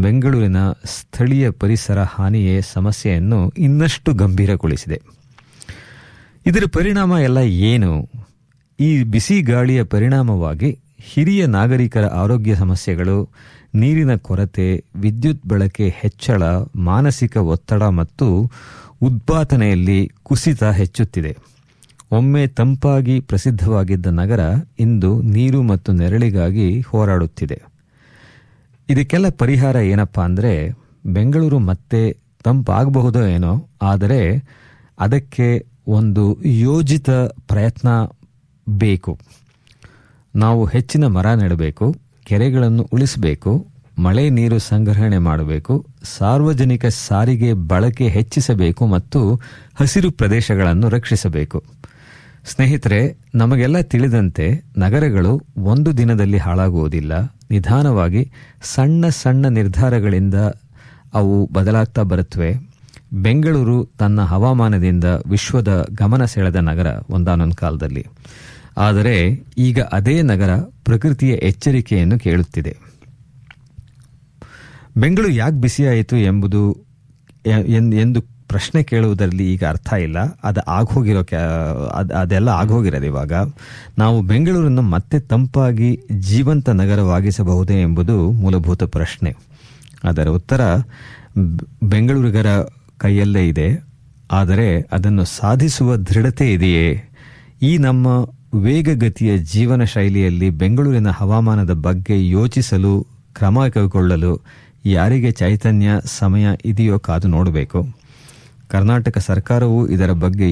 ಬೆಂಗಳೂರಿನ ಸ್ಥಳೀಯ ಪರಿಸರ ಹಾನಿಯೇ ಸಮಸ್ಯೆಯನ್ನು ಇನ್ನಷ್ಟು ಗಂಭೀರಗೊಳಿಸಿದೆ. ಇದರ ಪರಿಣಾಮ ಎಲ್ಲ ಏನು? ಈ ಬಿಸಿ ಗಾಳಿಯ ಪರಿಣಾಮವಾಗಿ ಹಿರಿಯ ನಾಗರಿಕರ ಆರೋಗ್ಯ ಸಮಸ್ಯೆಗಳು, ನೀರಿನ ಕೊರತೆ, ವಿದ್ಯುತ್ ಬಳಕೆ ಹೆಚ್ಚಳ, ಮಾನಸಿಕ ಒತ್ತಡ ಮತ್ತು ಉತ್ಪಾದನೆಯಲ್ಲಿ ಕುಸಿತ ಹೆಚ್ಚುತ್ತಿದೆ. ಒಮ್ಮೆ ತಂಪಾಗಿ ಪ್ರಸಿದ್ಧವಾಗಿದ್ದ ನಗರ ಇಂದು ನೀರು ಮತ್ತು ನೆರಳಿಗಾಗಿ ಹೋರಾಡುತ್ತಿದೆ. ಇದಕ್ಕೆಲ್ಲ ಪರಿಹಾರ ಏನಪ್ಪಾ ಅಂದರೆ, ಬೆಂಗಳೂರು ಮತ್ತೆ ತಂಪಾಗಬಹುದೋ ಏನೋ, ಆದರೆ ಅದಕ್ಕೆ ಒಂದು ಯೋಜಿತ ಪ್ರಯತ್ನ ಬೇಕು. ನಾವು ಹೆಚ್ಚಿನ ಮರ ನೆಡಬೇಕು, ಕೆರೆಗಳನ್ನು ಉಳಿಸಬೇಕು, ಮಳೆ ನೀರು ಸಂಗ್ರಹಣೆ ಮಾಡಬೇಕು, ಸಾರ್ವಜನಿಕ ಸಾರಿಗೆ ಬಳಕೆ ಹೆಚ್ಚಿಸಬೇಕು ಮತ್ತು ಹಸಿರು ಪ್ರದೇಶಗಳನ್ನು ರಕ್ಷಿಸಬೇಕು. ಸ್ನೇಹಿತರೆ, ನಮಗೆಲ್ಲ ತಿಳಿದಂತೆ ನಗರಗಳು ಒಂದು ದಿನದಲ್ಲಿ ಹಾಳಾಗುವುದಿಲ್ಲ. ನಿಧಾನವಾಗಿ ಸಣ್ಣ ಸಣ್ಣ ನಿರ್ಧಾರಗಳಿಂದ ಅವು ಬದಲಾಗ್ತಾ ಬರುತ್ತವೆ. ಬೆಂಗಳೂರು ತನ್ನ ಹವಾಮಾನದಿಂದ ವಿಶ್ವದ ಗಮನ ಸೆಳೆದ ನಗರ ಒಂದಾನೊಂದು ಕಾಲದಲ್ಲಿ. ಆದರೆ ಈಗ ಅದೇ ನಗರ ಪ್ರಕೃತಿಯ ಎಚ್ಚರಿಕೆಯನ್ನು ಕೇಳುತ್ತಿದೆ. ಬೆಂಗಳೂರು ಯಾಕೆ ಬಿಸಿಯಾಯಿತು ಎಂದು ಪ್ರಶ್ನೆ ಕೇಳುವುದರಲ್ಲಿ ಈಗ ಅರ್ಥ ಇಲ್ಲ. ಅದೆಲ್ಲ ಆಗೋಗಿರೋದು. ಇವಾಗ ನಾವು ಬೆಂಗಳೂರನ್ನು ಮತ್ತೆ ತಂಪಾಗಿ ಜೀವಂತ ನಗರವಾಗಿಸಬಹುದೇ ಎಂಬುದು ಮೂಲಭೂತ ಪ್ರಶ್ನೆ. ಅದರ ಉತ್ತರ ಬೆಂಗಳೂರಿಗರ ಕೈಯಲ್ಲೇ ಇದೆ. ಆದರೆ ಅದನ್ನು ಸಾಧಿಸುವ ದೃಢತೆ ಇದೆಯೇ? ಈ ನಮ್ಮ ವೇಗಗತಿಯ ಜೀವನ ಶೈಲಿಯಲ್ಲಿ ಬೆಂಗಳೂರಿನ ಹವಾಮಾನದ ಬಗ್ಗೆ ಯೋಚಿಸಲು, ಕ್ರಮ ಕೈಗೊಳ್ಳಲು ಯಾರಿಗೆ ಚೈತನ್ಯ, ಸಮಯ ಇದೆಯೋ ಕಾದು ನೋಡಬೇಕು. ಕರ್ನಾಟಕ ಸರ್ಕಾರವು ಇದರ ಬಗ್ಗೆ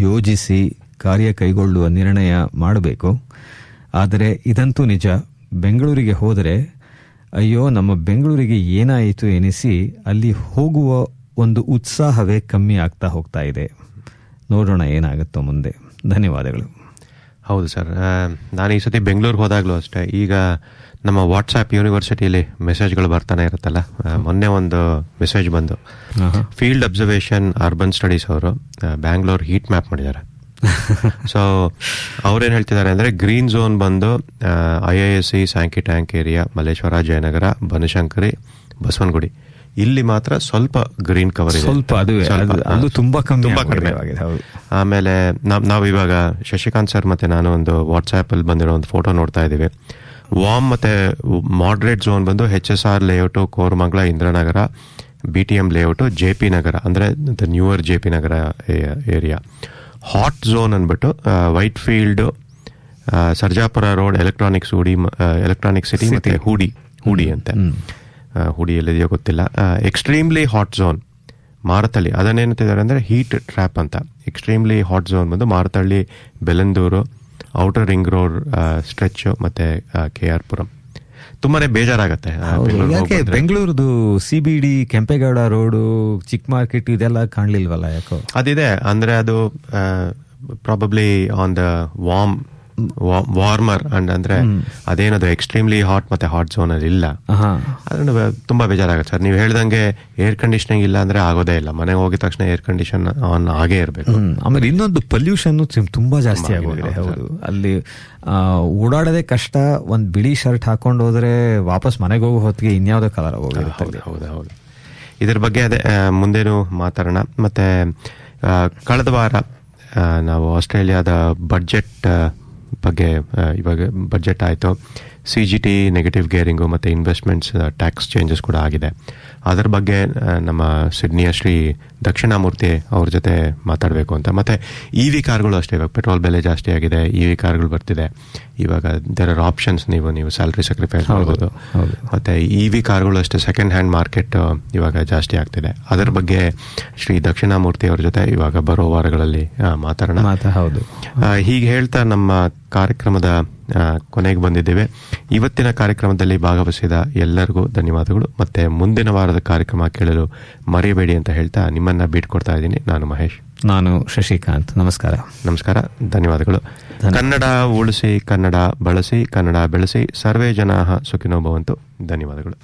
ಯೋಜಿಸಿ ಕಾರ್ಯ ಕೈಗೊಳ್ಳುವ ನಿರ್ಣಯ ಮಾಡಬೇಕು. ಆದರೆ ಇದಂತೂ ನಿಜ, ಬೆಂಗಳೂರಿಗೆ ಹೋದರೆ ಅಯ್ಯೋ ನಮ್ಮ ಬೆಂಗಳೂರಿಗೆ ಏನಾಯಿತು ಎನಿಸಿ ಅಲ್ಲಿ ಹೋಗುವ ಒಂದು ಉತ್ಸಾಹವೇ ಕಮ್ಮಿ ಆಗ್ತಾ ಹೋಗ್ತಾ ಇದೆ. ನೋಡೋಣ ಏನಾಗುತ್ತೋ ಮುಂದೆ. ಧನ್ಯವಾದಗಳು. ಹೌದು ಸರ್, ನಾನು ಈ ಸತಿ ಬೆಂಗಳೂರಿಗೆ ಹೋದಾಗಲೂ ಅಷ್ಟೇ, ಈಗ ನಮ್ಮ ವಾಟ್ಸ್ಆ್ಯಪ್ ಯೂನಿವರ್ಸಿಟಿಯಲ್ಲಿ ಮೆಸೇಜ್ಗಳು ಬರ್ತಾನೆ ಇರುತ್ತಲ್ಲ. ಮೊನ್ನೆ ಒಂದು ಮೆಸೇಜ್ ಬಂದು, ಫೀಲ್ಡ್ ಅಬ್ಸರ್ವೇಷನ್ ಅರ್ಬನ್ ಸ್ಟಡೀಸ್ ಅವರು ಬ್ಯಾಂಗ್ಳೂರ್ ಹೀಟ್ ಮ್ಯಾಪ್ ಮಾಡಿದ್ದಾರೆ. ಸೊ ಅವ್ರೇನು ಹೇಳ್ತಿದ್ದಾರೆ ಅಂದರೆ, ಗ್ರೀನ್ ಝೋನ್ ಬಂದು IISc, Sankey tank area, Malleshwara, Jayanagar, Banashankari, Basavanagudi, ಇಲ್ಲಿ ಮಾತ್ರ ಸ್ವಲ್ಪ ಗ್ರೀನ್ ಕವರ್ ಇದೆ. ತುಂಬಾ ಕಡಿಮೆ. ಆಮೇಲೆ ನಾವು ಇವಾಗ ಶಶಿಕಾಂತ್ ಸರ್ ಮತ್ತೆ ನಾನು ಒಂದು ವಾಟ್ಸ್ಆ್ಯಪ್ ಅಲ್ಲಿ ಬಂದಿರೋ ಒಂದು ಫೋಟೋ ನೋಡ್ತಾ ಇದ್ದೀವಿ. ವಾರ್ಮ್ ಮತ್ತೆ ಮಾಡ್ರೇಟ್ ಝೋನ್ ಬಂದು HSR layout, Koramangala, Indiranagar, BTM layout, JP Nagar ಅಂದರೆ newer JP Nagar area. Hot zone ಅಂದ್ಬಿಟ್ಟು Whitefield, Sarjapur road, electronic city ಮತ್ತೆ ಹೂಡಿ ಅಂತೆ. ಹೂಡಿ ಎಲ್ಲಿದೆಯೋ ಗೊತ್ತಿಲ್ಲ. ಎಕ್ಸ್ಟ್ರೀಮ್ಲಿ ಹಾಟ್ ಝೋನ್ ಮಾರತಳ್ಳಿ, ಅದನ್ನೇನಂತಿದ್ದಾರೆ ಅಂದರೆ ಹೀಟ್ ಟ್ರ್ಯಾಪ್ ಅಂತ. ಎಕ್ಸ್ಟ್ರೀಮ್ಲಿ ಹಾಟ್ ಝೋನ್ ಬಂದು Marathahalli, Bellandur, outer ring road stretch ಮತ್ತೆ KR ಪುರಂ. ತುಂಬಾನೇ ಬೇಜಾರಾಗತ್ತೆ. ಬೆಂಗಳೂರದು CBD, ಕೆಂಪೇಗೌಡ ರೋಡು, ಚಿಕ್ಕ ಮಾರ್ಕೆಟ್ ಇದೆಲ್ಲ ಕಾಣ್ಲಿಲ್ವಲ್ಲ ಯಾಕೋ? ಅದಿದೆ ಅಂದ್ರೆ ಅದು probably on the warmer and ಅಂದ್ರೆ ಅದೇನದು ಎಕ್ಸ್ಟ್ರೀಮ್ಲಿ ಹಾಟ್ ಮತ್ತೆ ಹಾಟ್ ಝೋನ್ ಅಲ್ಲಿ ಇಲ್ಲ. ಅದನ್ನು ತುಂಬಾ ಬೇಜಾರಾಗುತ್ತೆ ಸರ್. ನೀವು ಹೇಳ್ದಂಗೆ ಏರ್ ಕಂಡೀಷನಿಂಗ್ ಇಲ್ಲ ಅಂದ್ರೆ ಆಗೋದೇ ಇಲ್ಲ. ಮನೆಗೆ ಹೋಗಿದ ತಕ್ಷಣ ಏರ್ ಕಂಡೀಷನ್ ಆನ್ ಆಗೇ ಇರಬೇಕು. ಆಮೇಲೆ ಇನ್ನೊಂದು ಪೊಲ್ಯೂಷನ್ ತುಂಬಾ ಜಾಸ್ತಿ ಆಗೋಗಿದೆ. ಹೌದು, ಅಲ್ಲಿ ಓಡಾಡೋದೇ ಕಷ್ಟ. ಒಂದ್ ಬಿಳಿ ಶರ್ಟ್ ಹಾಕೊಂಡು ಹೋದ್ರೆ ವಾಪಸ್ ಮನೆಗೆ ಹೋಗೋ ಹೊತ್ತಿಗೆ ಇನ್ಯಾವುದೋ ಕಲರ್ ಹೋಗಿರುತ್ತೆ. ಹೌದು. ಇದ್ರ ಬಗ್ಗೆ ಅದೇ ಮುಂದೇನು ಮಾತಾಡೋಣ. ಮತ್ತು ಕಳೆದ ವಾರ ನಾವು ಆಸ್ಟ್ರೇಲಿಯಾದ ಬಡ್ಜೆಟ್ ಬಗ್ಗೆ, ಇವಾಗ ಬಡ್ಜೆಟ್ ಆಯಿತು, CGT ನೆಗೆಟಿವ್ ಗೇರಿಂಗು ಮತ್ತು ಇನ್ವೆಸ್ಟ್ಮೆಂಟ್ಸ್ ಟ್ಯಾಕ್ಸ್ ಚೇಂಜಸ್ ಕೂಡ ಆಗಿದೆ. ಅದರ ಬಗ್ಗೆ ನಮ್ಮ ಸಿಡ್ನಿಯ ಶ್ರೀ ದಕ್ಷಿಣಾಮೂರ್ತಿ ಅವ್ರ ಜೊತೆ ಮಾತಾಡಬೇಕು ಅಂತ. ಮತ್ತು EV ಕಾರ್ಗಳು ಅಷ್ಟೇ, ಇವಾಗ ಪೆಟ್ರೋಲ್ ಬೆಲೆ ಜಾಸ್ತಿ ಆಗಿದೆ, EV ಕಾರ್ಗಳು ಬರ್ತಿದೆ. ಇವಾಗ ದೇರ್ ಆರ್ ಆಪ್ಷನ್ಸ್, ನೀವು ಸ್ಯಾಲ್ರಿ ಸ್ಯಾಕ್ರಿಫೈಸ್ ಮಾಡ್ಬೋದು. ಮತ್ತು EV ಕಾರ್ಗಳು ಅಷ್ಟೇ ಸೆಕೆಂಡ್ ಹ್ಯಾಂಡ್ ಮಾರ್ಕೆಟ್ ಇವಾಗ ಜಾಸ್ತಿ ಆಗ್ತಿದೆ. ಅದರ ಬಗ್ಗೆ ಶ್ರೀ ದಕ್ಷಿಣಾಮೂರ್ತಿ ಅವ್ರ ಜೊತೆ ಇವಾಗ ಬರೋ ವಾರಗಳಲ್ಲಿ ಮಾತಾಡೋಣ. ಹೌದು, ಹೀಗೆ ಹೇಳ್ತಾ ನಮ್ಮ ಕಾರ್ಯಕ್ರಮದ ಕೊನೆಗೆ ಬಂದಿದ್ದೇವೆ. ಇವತ್ತಿನ ಕಾರ್ಯಕ್ರಮದಲ್ಲಿ ಭಾಗವಹಿಸಿದ ಎಲ್ಲರಿಗೂ ಧನ್ಯವಾದಗಳು. ಮತ್ತೆ ಮುಂದಿನ ವಾರದ ಕಾರ್ಯಕ್ರಮ ಕೇಳಲು ಮರೆಯಬೇಡಿ ಅಂತ ಹೇಳ್ತಾ ನಿಮ್ಮನ್ನ ಬೀಟ್ಕೊಡ್ತಾ ಇದ್ದೀನಿ. ನಾನು ಮಹೇಶ್. ನಾನು ಶಶಿಕಾಂತ್. ನಮಸ್ಕಾರ. ಧನ್ಯವಾದಗಳು. ಕನ್ನಡ ಉಳಿಸಿ, ಕನ್ನಡ ಬಳಸಿ, ಕನ್ನಡ ಬೆಳೆಸಿ. ಸರ್ವೇ ಜನಾಃ ಸುಖಿನೋ ಭವಂತು. ಧನ್ಯವಾದಗಳು.